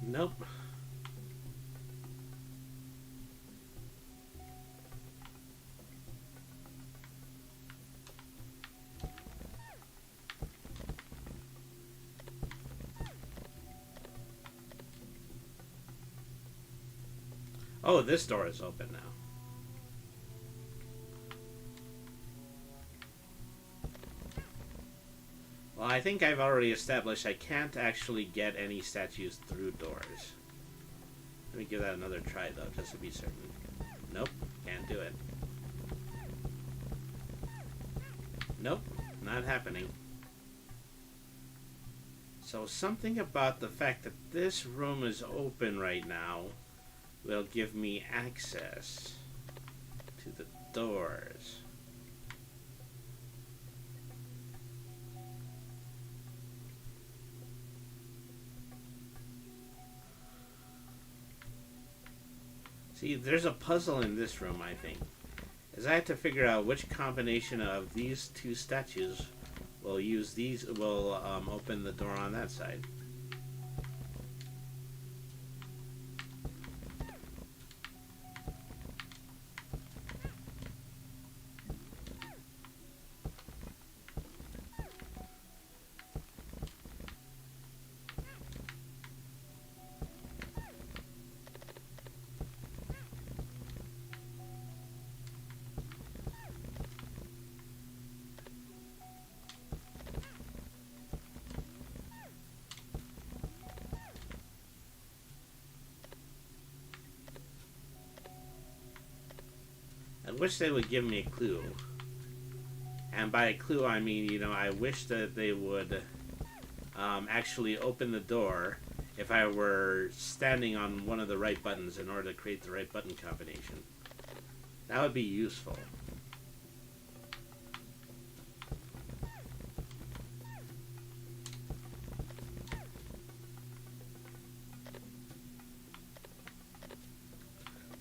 S1: Nope. Oh, this door is open now. Well, I think I've already established I can't actually get any statues through doors. Let me give that another try, though, just to be certain. Nope, can't do it. Nope, not happening. So something about the fact that this room is open right now will give me access to the doors. See, there's a puzzle in this room, I think. As I have to figure out which combination of these two statues will open the door on that side. I wish they would give me a clue. And by a clue, I mean, you know, I wish that they would actually open the door if I were standing on one of the right buttons in order to create the right button combination. That would be useful.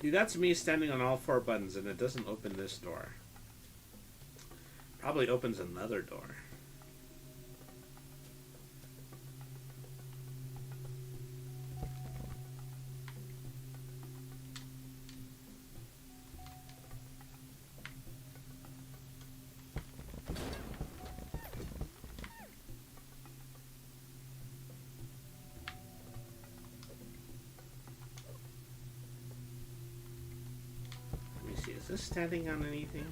S1: See, that's me standing on all four buttons and it doesn't open this door. Probably opens another door. Is this standing on anything?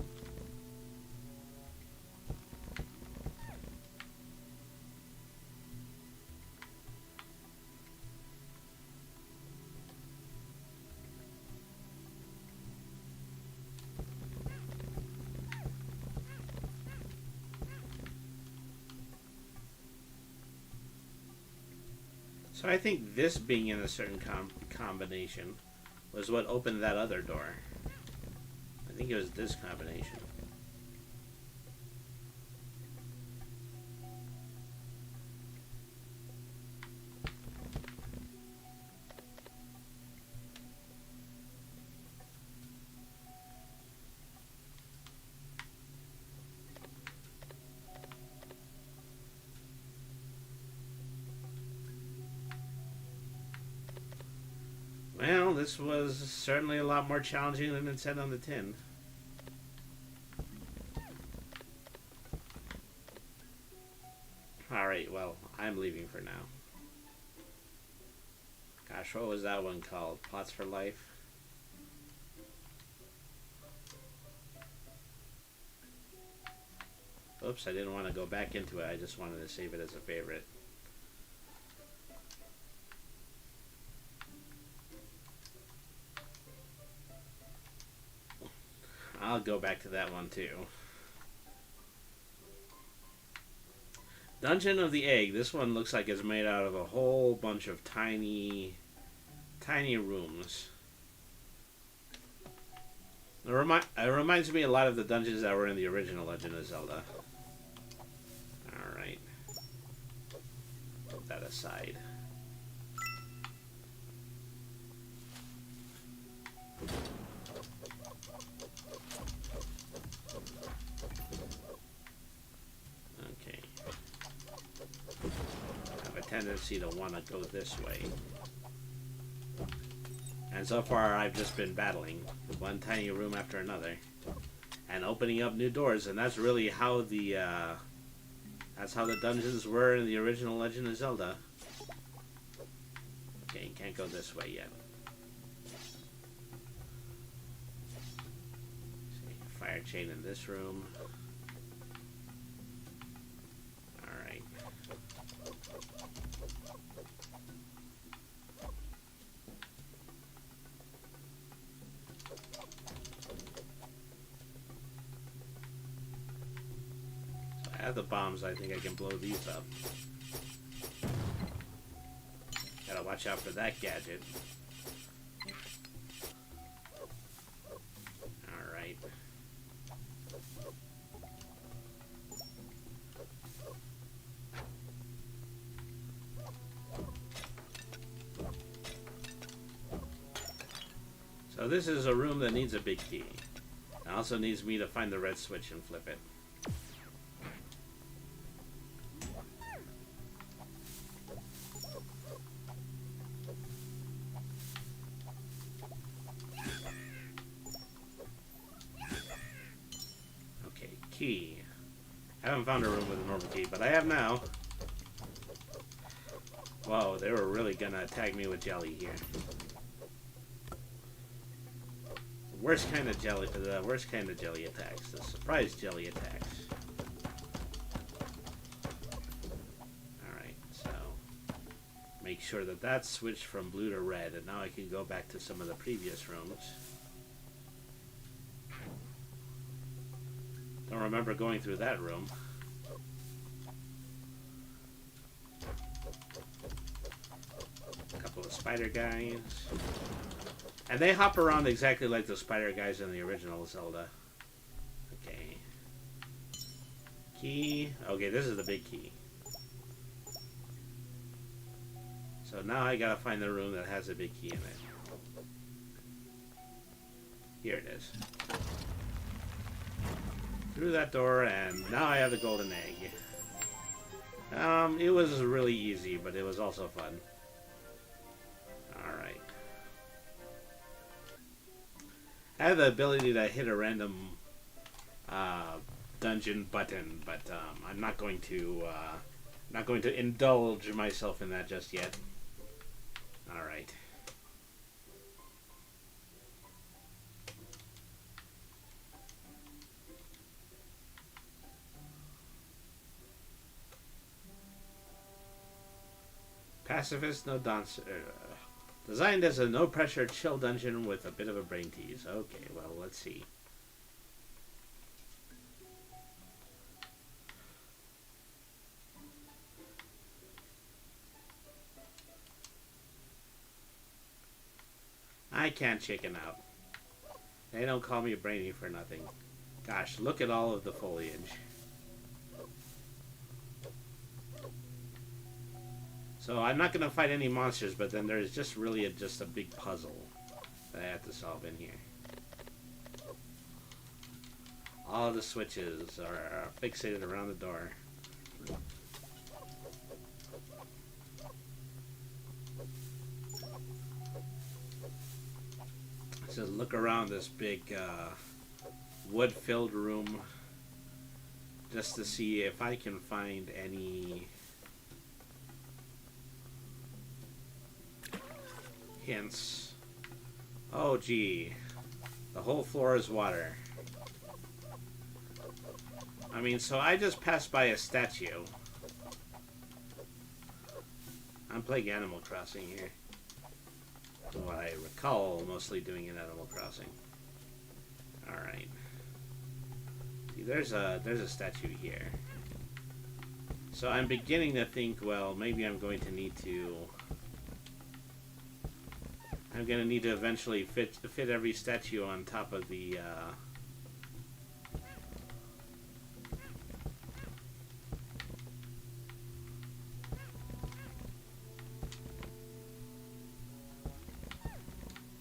S1: So I think this being in a certain combination was what opened that other door. I think it was this combination. Well, this was certainly a lot more challenging than it said on the tin. Alright, well, I'm leaving for now. Gosh, what was that one called? Plots for Life? Oops, I didn't want to go back into it. I just wanted to save it as a favorite. I'll go back to that one too. Dungeon of the Egg. This one looks like it's made out of a whole bunch of tiny rooms. It reminds me a lot of the dungeons that were in the original Legend of Zelda. Alright. Put that aside. Tendency to want to go this way, and so far I've just been battling one tiny room after another and opening up new doors, and that's really how the dungeons were in the original Legend of Zelda. Okay, you can't go this way yet. fire chain in this room. Alright. So I have the bombs. I think I can blow these up. Gotta watch out for that gadget. Alright. So this is a room that needs a big key. It also needs me to find the red switch and flip it. Okay, key. I haven't found a room with a normal key, but I have now. Whoa, they were really gonna attack me with jelly here. Worst kind of jelly, the worst kind of jelly attacks, the surprise jelly attacks. Alright, so make sure that that's switched from blue to red, and now I can go back to some of the previous rooms. Don't remember going through that room. A couple of spider guys. And they hop around exactly like the spider guys in the original Zelda. Okay. Key. Okay, this is the big key. So now I gotta find the room that has a big key in it. Here it is. Through that door, and now I have the golden egg. It was really easy, but it was also fun. Alright. I have the ability to hit a random dungeon button, but I'm not going to indulge myself in that just yet. All right. Pacifist, no dancer. Designed as a no-pressure chill dungeon with a bit of a brain tease. Okay, well, let's see. I can't chicken out. They don't call me brainy for nothing. Gosh, look at all of the foliage. So I'm not going to fight any monsters, but then there's just really just a big puzzle that I have to solve in here. All the switches are fixated around the door. So look around this big wood-filled room just to see if I can find any hints. Oh gee, the whole floor is water. I mean, so I just passed by a statue. I'm playing Animal Crossing here. From what I recall mostly doing in Animal Crossing. Alright. See, there's a statue here. So I'm beginning to think, well, maybe I'm going to need to eventually fit every statue on top of the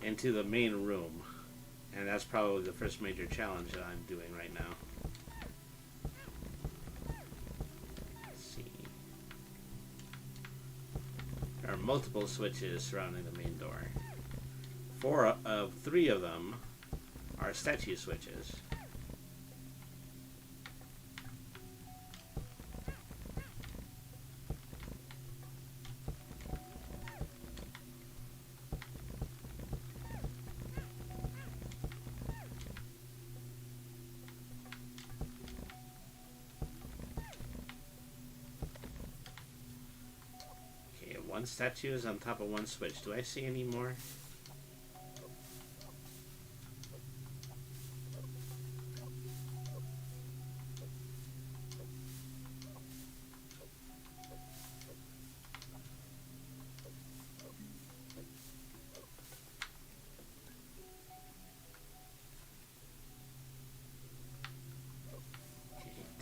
S1: into the main room, and that's probably the first major challenge that I'm doing right now. Let's see. There are multiple switches surrounding the main door. 3 of them are statue switches. One statue is on top of one switch. Do I see any more?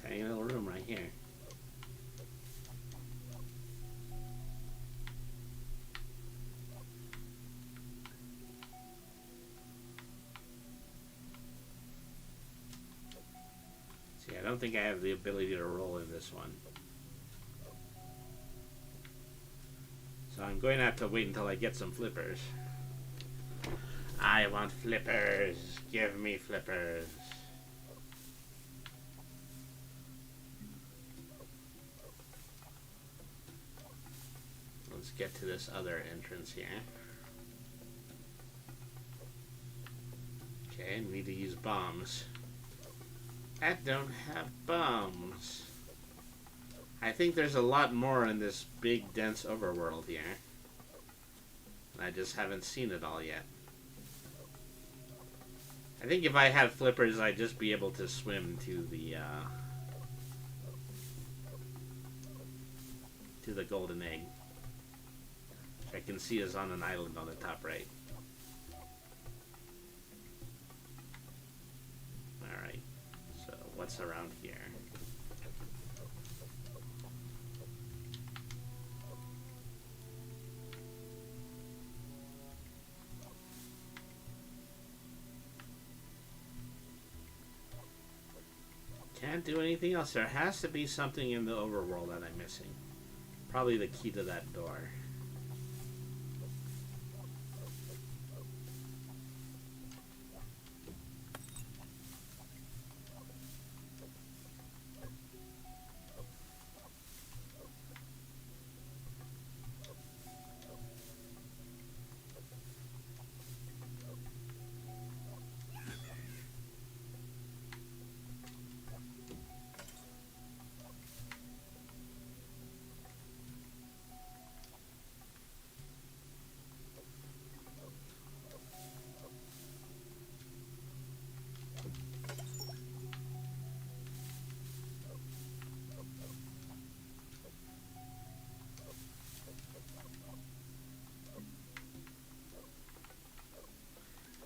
S1: Tiny little room right here. See, I don't think I have the ability to roll in this one. So I'm going to have to wait until I get some flippers. I want flippers. Give me flippers. Let's get to this other entrance here. Okay, need to use bombs. I don't have bombs. I think there's a lot more in this big, dense overworld here. And I just haven't seen it all yet. I think if I had flippers, I'd just be able to swim to the golden egg. Which I can see is on an island on the top right. Alright, so what's around here? Can't do anything else. There has to be something in the overworld that I'm missing. Probably the key to that door.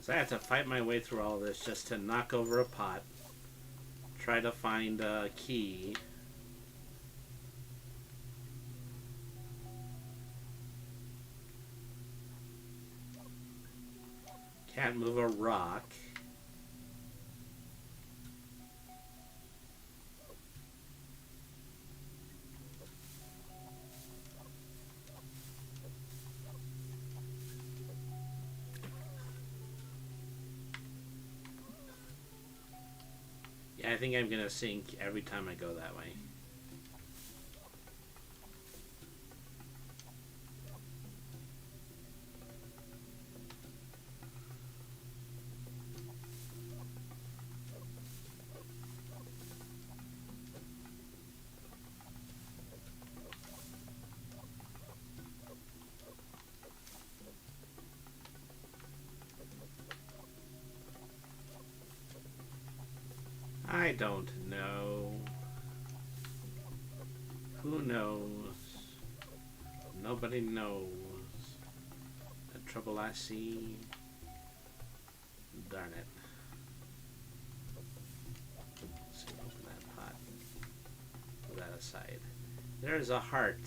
S1: So I have to fight my way through all this just to knock over a pot. Try to find a key. Can't move a rock. Yeah, I think I'm gonna sink every time I go that way. I don't know. Who knows? Nobody knows. The trouble I see. Darn it. Let's see, open that pot. Put that aside. There's a heart.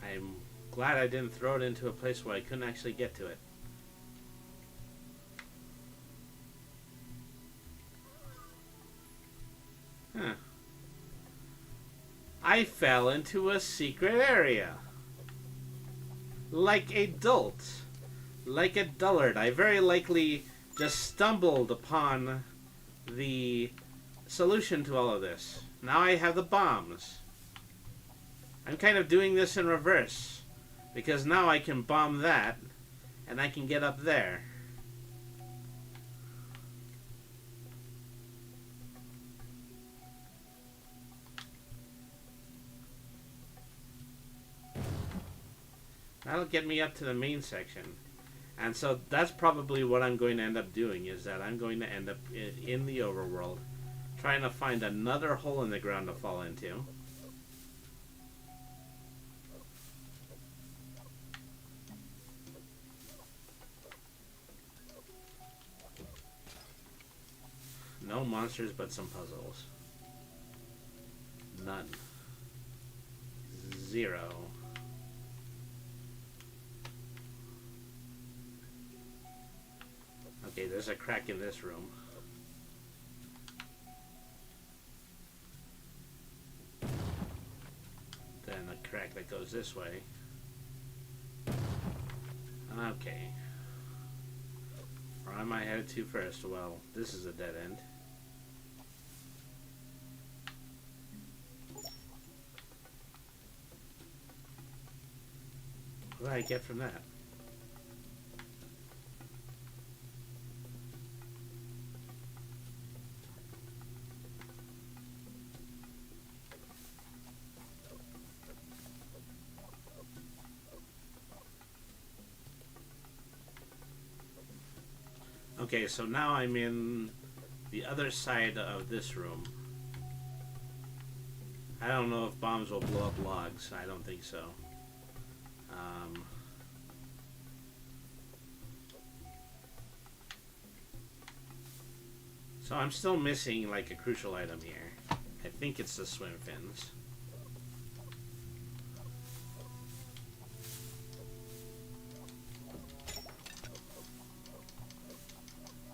S1: I'm glad I didn't throw it into a place where I couldn't actually get to it. Huh. I fell into a secret area. Like a dolt. Like a dullard. I very likely just stumbled upon the solution to all of this. Now I have the bombs. I'm kind of doing this in reverse. Because now I can bomb that. And I can get up there. That'll get me up to the main section. And so that's probably what I'm going to end up doing, is that I'm going to end up in the overworld trying to find another hole in the ground to fall into. No monsters, but some puzzles. None. 0. Okay, there's a crack in this room. Then a crack that goes this way. Okay. Where am I headed to first? Well, this is a dead end. What do I get from that? Okay, so now I'm in the other side of this room. I don't know if bombs will blow up logs. I don't think so. So I'm still missing like a crucial item here. I think it's the swim fins.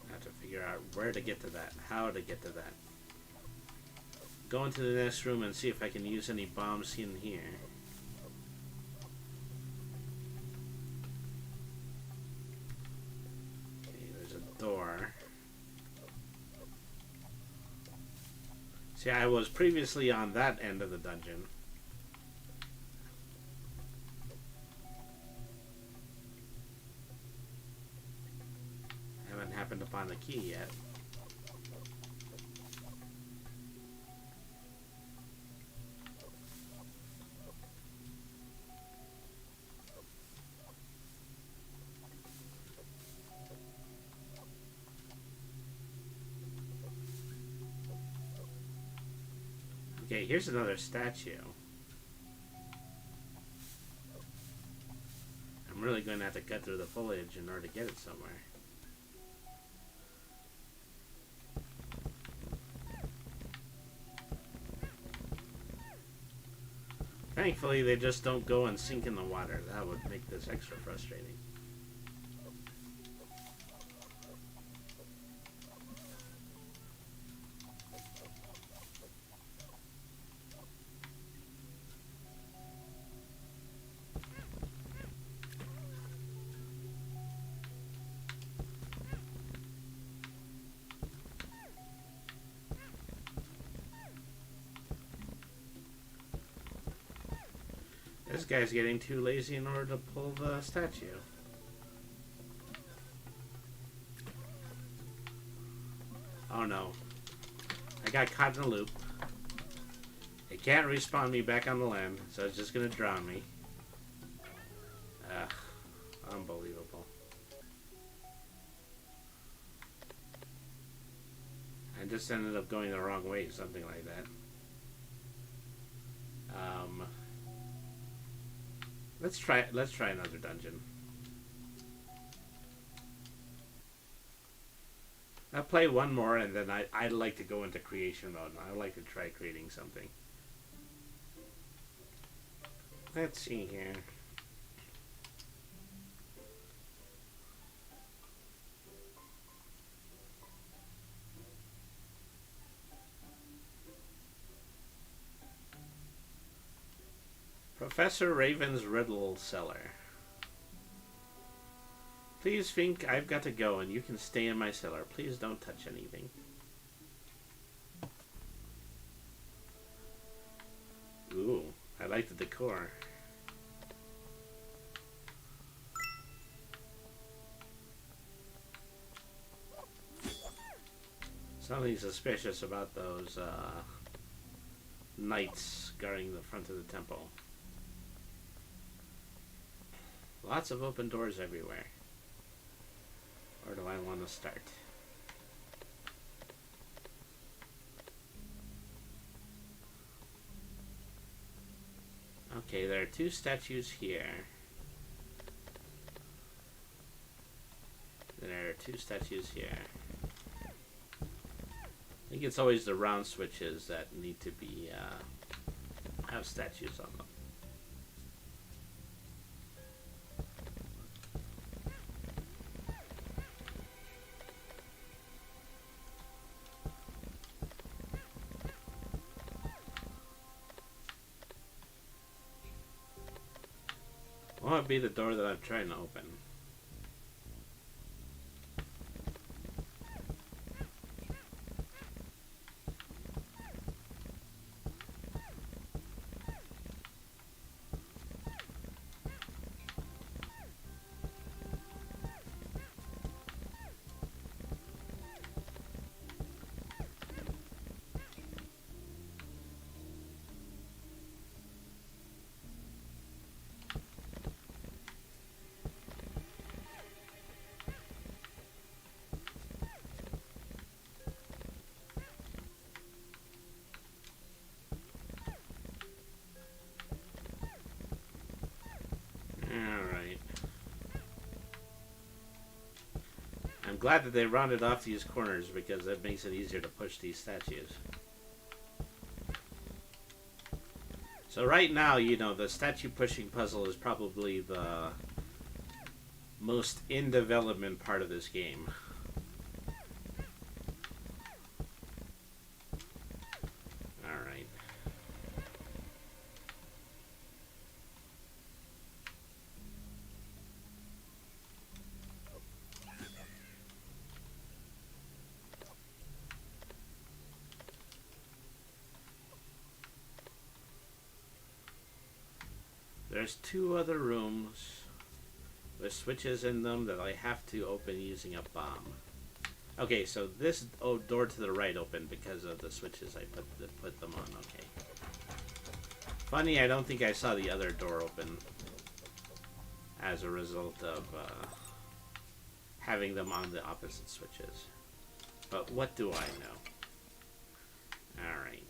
S1: I have to figure out where to get to that, how to get to that. Go into the next room and see if I can use any bombs in here. Okay, there's a door. See, I was previously on that end of the dungeon. Haven't happened upon the key yet. Okay, here's another statue. I'm really going to have to cut through the foliage in order to get it somewhere. Thankfully, they just don't go and sink in the water. That would make this extra frustrating. This guy's getting too lazy in order to pull the statue. Oh no. I got caught in a loop. It can't respawn me back on the land, so it's just gonna drown me. Ugh. Unbelievable. I just ended up going the wrong way, something like that. Let's try another dungeon. I'll play one more and then I'd like to go into creation mode and I'd like to try creating something. Let's see here. Professor Raven's Riddle Cellar. Please, Fink, I've got to go and you can stay in my cellar. Please don't touch anything. Ooh, I like the decor. Something suspicious about those knights guarding the front of the temple. Lots of open doors everywhere. Where do I want to start? Okay, there are two statues here. There are two statues here. I think it's always the round switches that need to be, have statues on them. What would be the door that I'm trying to open? Alright. I'm glad that they rounded off these corners because that makes it easier to push these statues. So right now, you know, the statue pushing puzzle is probably the most in development part of this game. Alright. There's two other rooms with switches in them that I have to open using a bomb. Okay, so this door to the right opened because of the switches I put them on. Okay. Funny, I don't think I saw the other door open as a result of having them on the opposite switches. But what do I know? Alright.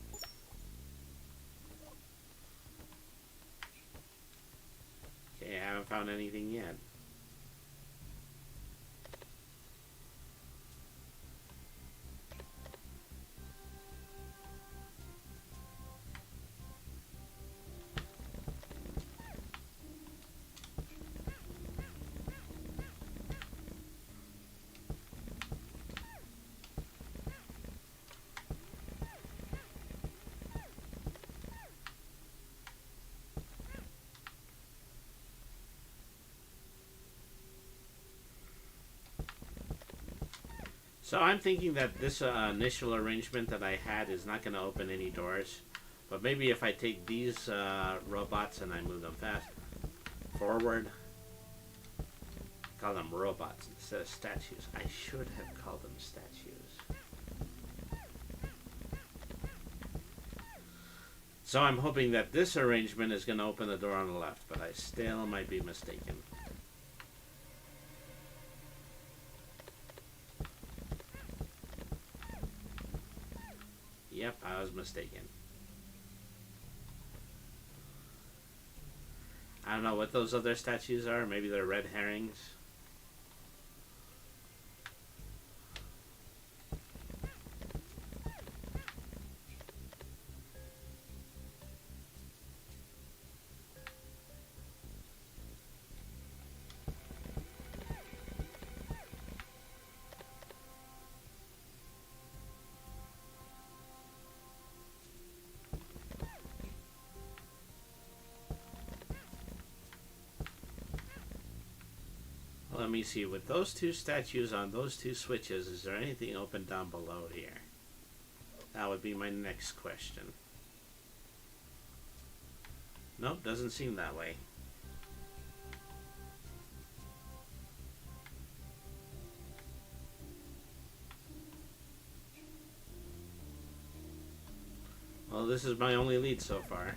S1: Okay, I haven't found anything yet. So I'm thinking that this initial arrangement that I had is not going to open any doors. But maybe if I take these robots and I move them fast forward, call them robots instead of statues. I should have called them statues. So I'm hoping that this arrangement is going to open the door on the left, but I still might be mistaken. Yep, I was mistaken. I don't know what those other statues are. Maybe they're red herrings. Let me see, with those two statues on those two switches, is there anything open down below here? That would be my next question. Nope, doesn't seem that way. Well, this is my only lead so far.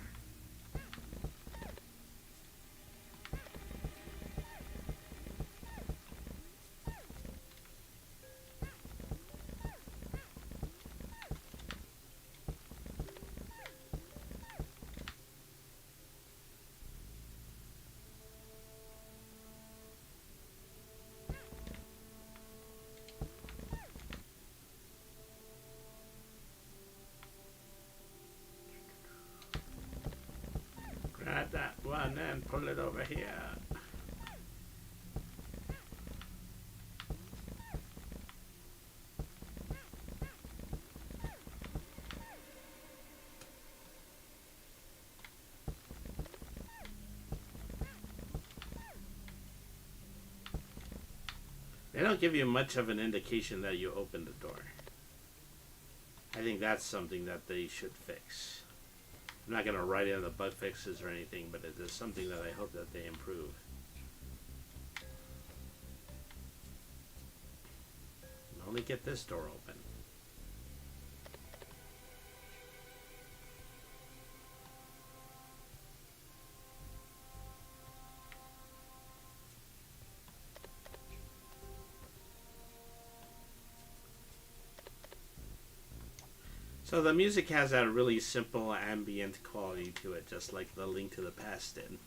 S1: here. They don't give you much of an indication that you opened the door. I think that's something that they should fix. I'm not going to write in the bug fixes or anything, but it is something that I hope that they improve. Only get this door open. So the music has a really simple ambient quality to it, just like the Link to the Past did.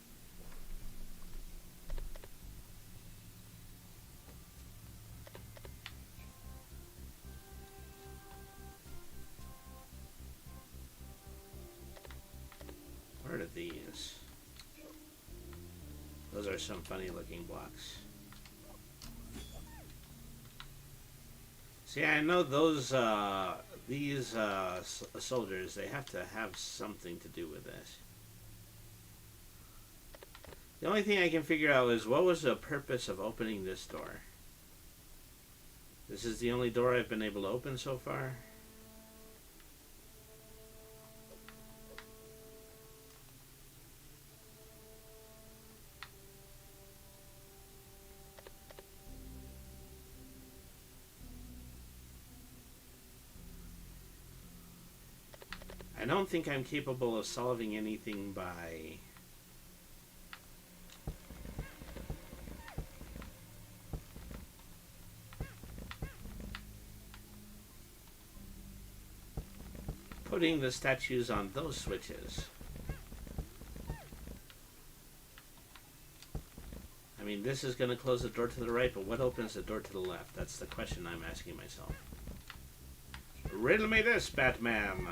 S1: What are these? Those are some funny looking blocks. See, I know those these soldiers, they have to have something to do with this. The only thing I can figure out is what was the purpose of opening this door? This is the only door I've been able to open so far. I don't think I'm capable of solving anything by putting the statues on those switches. I mean, this is going to close the door to the right, but what opens the door to the left? That's the question I'm asking myself. Riddle me this, Batman.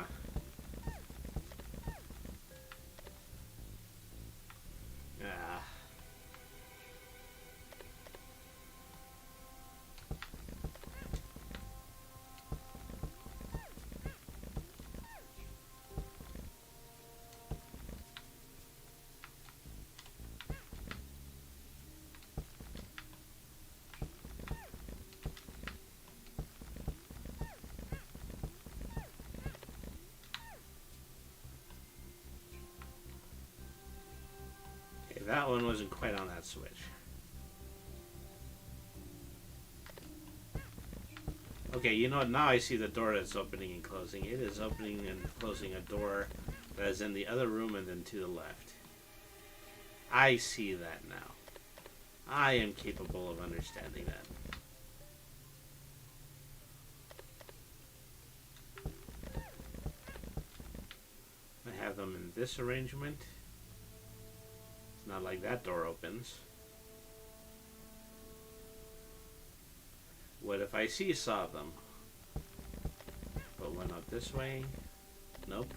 S1: That one wasn't quite on that switch. Okay, you know what? Now I see the door that's opening and closing. It is opening and closing a door that is in the other room and then to the left. I see that now. I am capable of understanding that. I have them in this arrangement. Not like that door opens. What if I seesaw them? Put one up this way. Nope.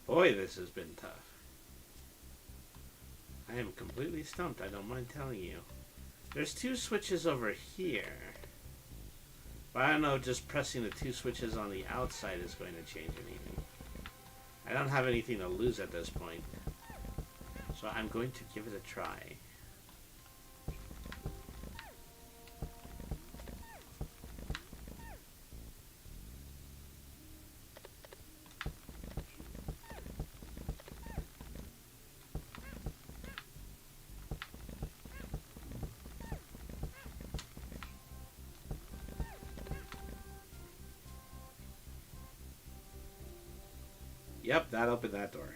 S1: Boy, this has been tough. I am completely stumped, I don't mind telling you. There's two switches over here. But I don't know, just pressing the two switches on the outside is going to change anything. I don't have anything to lose at this point. So I'm going to give it a try. Yep, that opened that door.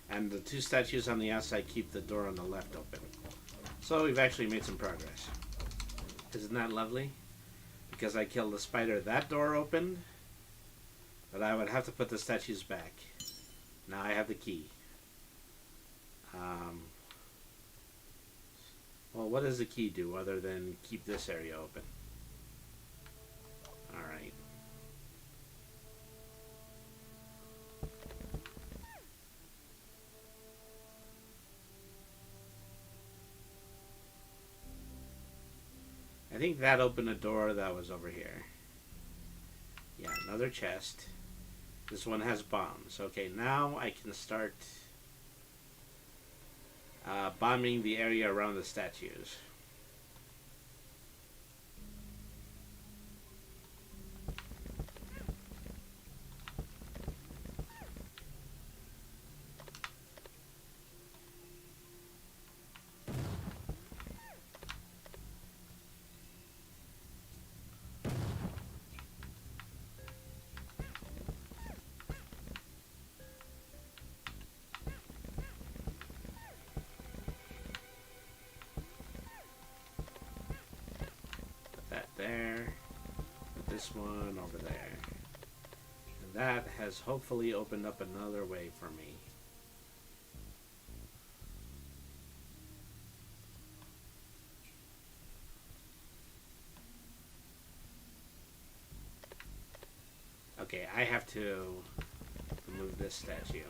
S1: And the two statues on the outside keep the door on the left open. So we've actually made some progress. Isn't that lovely? Because I killed the spider, that door opened, but I would have to put the statues back. Now I have the key. Well, what does the key do other than keep this area open? Alright. I think that opened a door that was over here. Yeah, another chest. This one has bombs. Okay, now I can start bombing the area around the statues. There, put this one over there, and that has hopefully opened up another way for me. Okay, I have to remove this statue.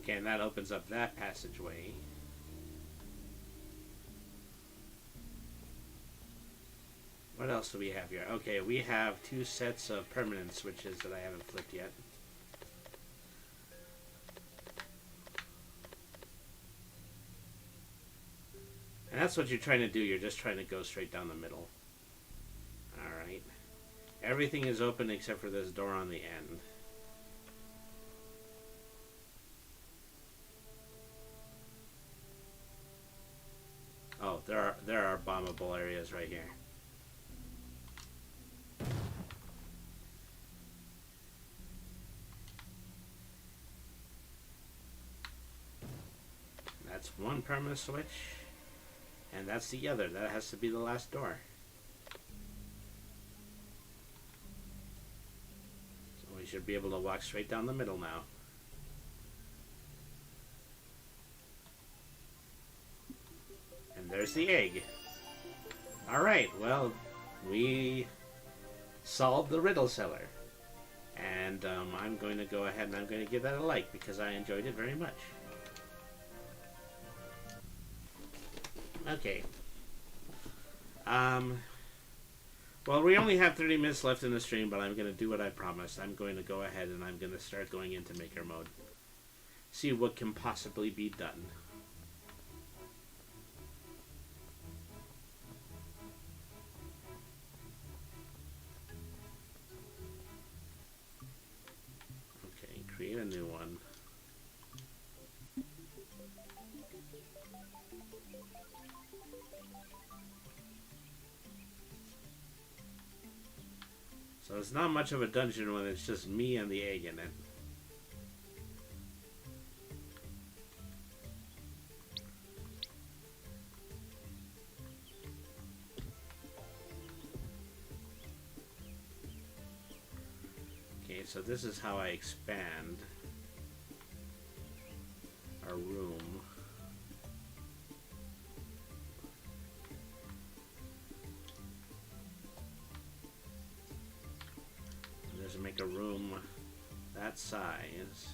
S1: Okay, and that opens up that passageway. What else do we have here? Okay, we have 2 sets of permanent switches that I haven't flipped yet. And that's what you're trying to do. You're just trying to go straight down the middle. Alright. Everything is open except for this door on the end. Oh, there are bombable areas right here. That's one permanent switch, and that's the other. That has to be the last door. So we should be able to walk straight down the middle now. And there's the egg. Alright, well, we solved the riddle cellar. And I'm going to go ahead and I'm going to give that a like because I enjoyed it very much. Okay. Well, we only have 30 minutes left in the stream, but I'm going to do what I promised. I'm going to go ahead and I'm going to start going into maker mode. See what can possibly be done. Okay, create a new one. So it's not much of a dungeon when it's just me and the egg in it. Okay, so this is how I expand our room. Make a room that size.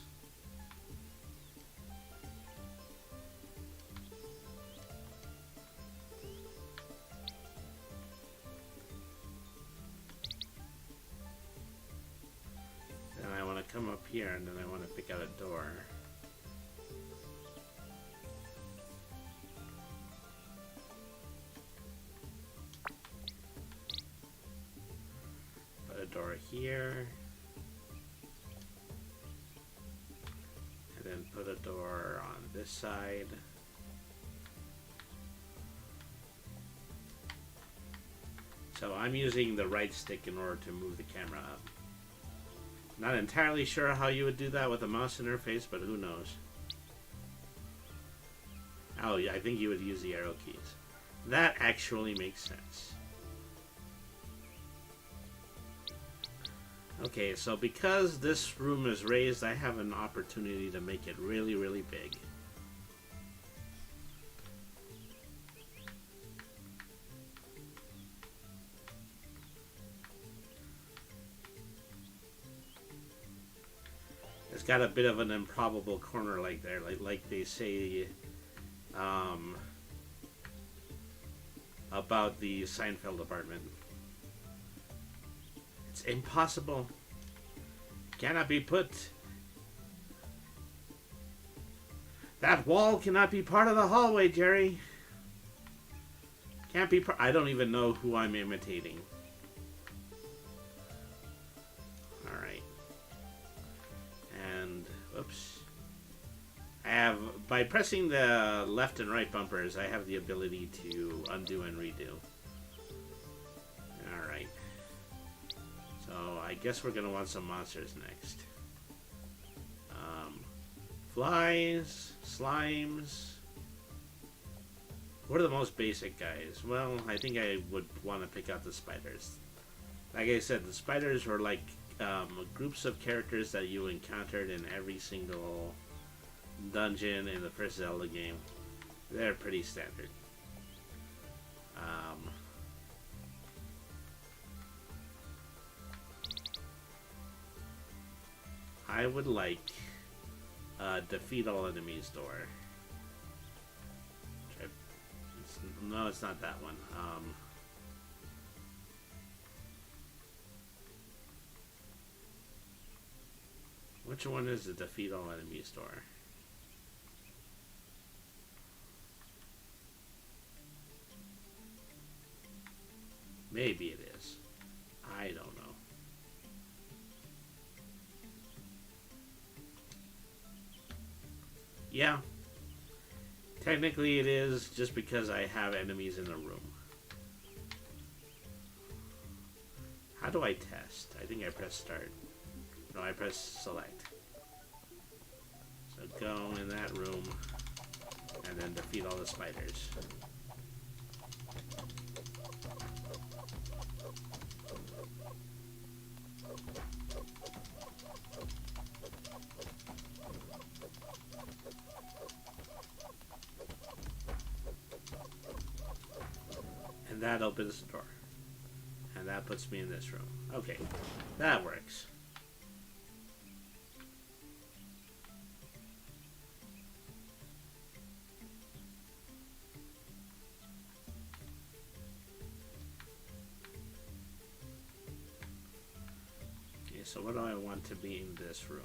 S1: Then I want to come up here and then I want to pick out a door. Put a door here. Then put a door on this side. So I'm using the right stick in order to move the camera up. Not entirely sure how you would do that with a mouse interface, but who knows. Oh, yeah, I think you would use the arrow keys. That actually makes sense. Okay, so because this room is raised, I have an opportunity to make it really, really big. It's got a bit of an improbable corner like there, like they say about the Seinfeld apartment. It's impossible. Cannot be put. That wall cannot be part of the hallway, Jerry. Can't be I don't even know who I'm imitating. Alright. And, oops. I have, by pressing the left and right bumpers, I have the ability to undo and redo. Alright. So, I guess we're going to want some monsters next. Flies, slimes. What are the most basic guys? Well, I think I would want to pick out the spiders. Like I said, the spiders were like groups of characters that you encountered in every single dungeon in the first Zelda game. They're pretty standard. I would like defeat all enemies door. No, it's not that one. Which one is the defeat all enemies door? Maybe it is. I don't know. Yeah. Technically it is, just because I have enemies in the room. How do I test? I think I press start. No, I press select. So go in that room and then defeat all the spiders. And that opens the door. And that puts me in this room. Okay, that works. Okay, so what do I want to be in this room?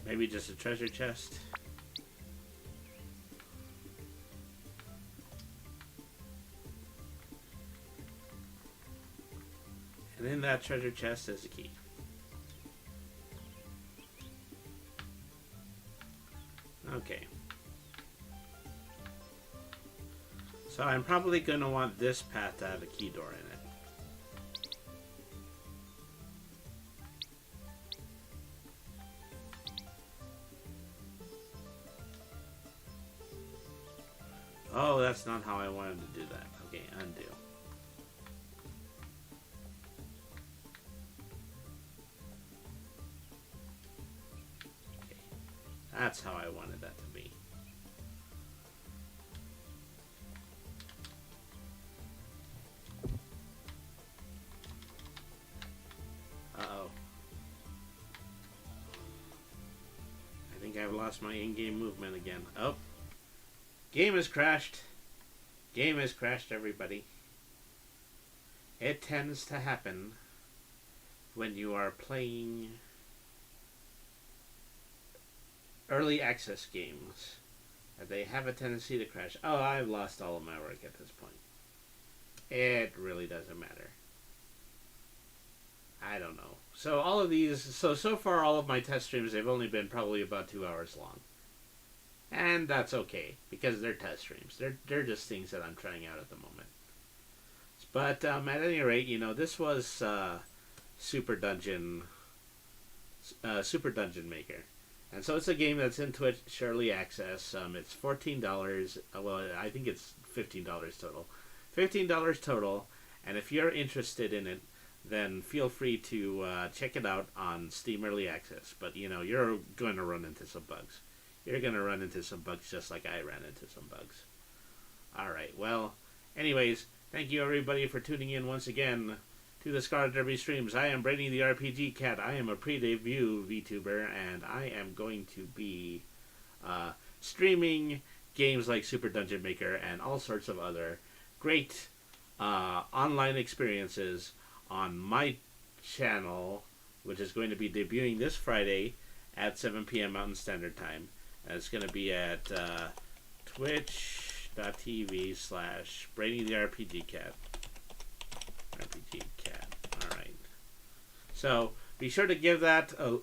S1: Maybe just a treasure chest. And in that treasure chest is a key. Okay. So I'm probably going to want this path to have a key door in it. Oh, that's not how I wanted to do that. Okay, undo. Okay, that's how I wanted that to be. Uh-oh. I think I've lost my in-game movement again. Oh. Game has crashed. Game has crashed, everybody. It tends to happen when you are playing early access games. They have a tendency to crash. Oh, I've lost all of my work at this point. It really doesn't matter. I don't know. So all of these, so far all of my test streams, they've only been probably about 2 hours long. and that's okay because they're test streams. They're just things that I'm trying out at the moment. But at any rate, this was Super Dungeon, Super Dungeon Maker, and so it's a game that's in Twitch early access. It's $14. Well, I think it's $15 total. $15 total, and if you're interested in it, then feel free to check it out on Steam Early Access. But you're going to run into some bugs. You're going to run into some bugs just like I ran into some bugs. All right. Well, anyways, thank you everybody for tuning in once again to the Scarlet Derby streams. I am Brady the RPG Cat. I am a pre-debut VTuber, and I am going to be streaming games like Super Dungeon Maker and all sorts of other great online experiences on my channel, which is going to be debuting this Friday at 7 p.m. Mountain Standard Time. And it's going to be at twitch.tv/Brady the RPG Cat. RPG Cat. All right. So be sure to give that a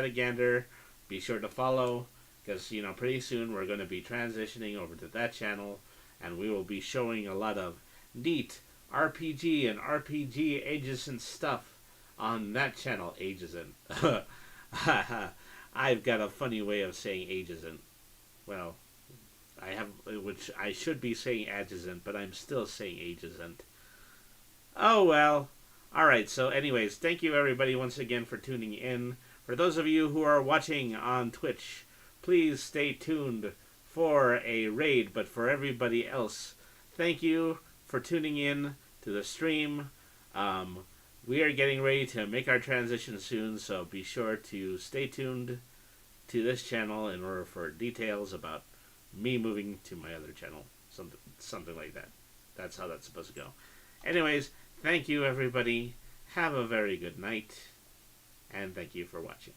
S1: gander. Be sure to follow, because pretty soon we're going to be transitioning over to that channel, and we will be showing a lot of neat RPG and RPG adjacent stuff on that channel. Adjacent. I've got a funny way of saying adjacent. Well, which I should be saying adjacent, but I'm still saying adjacent. Oh well. Alright, so anyways, thank you everybody once again for tuning in. For those of you who are watching on Twitch, please stay tuned for a raid, but for everybody else, thank you for tuning in to the stream. We are getting ready to make our transition soon, so be sure to stay tuned to this channel in order for details about me moving to my other channel. Something like that. That's how that's supposed to go. Anyways, thank you everybody. Have a very good night, and thank you for watching.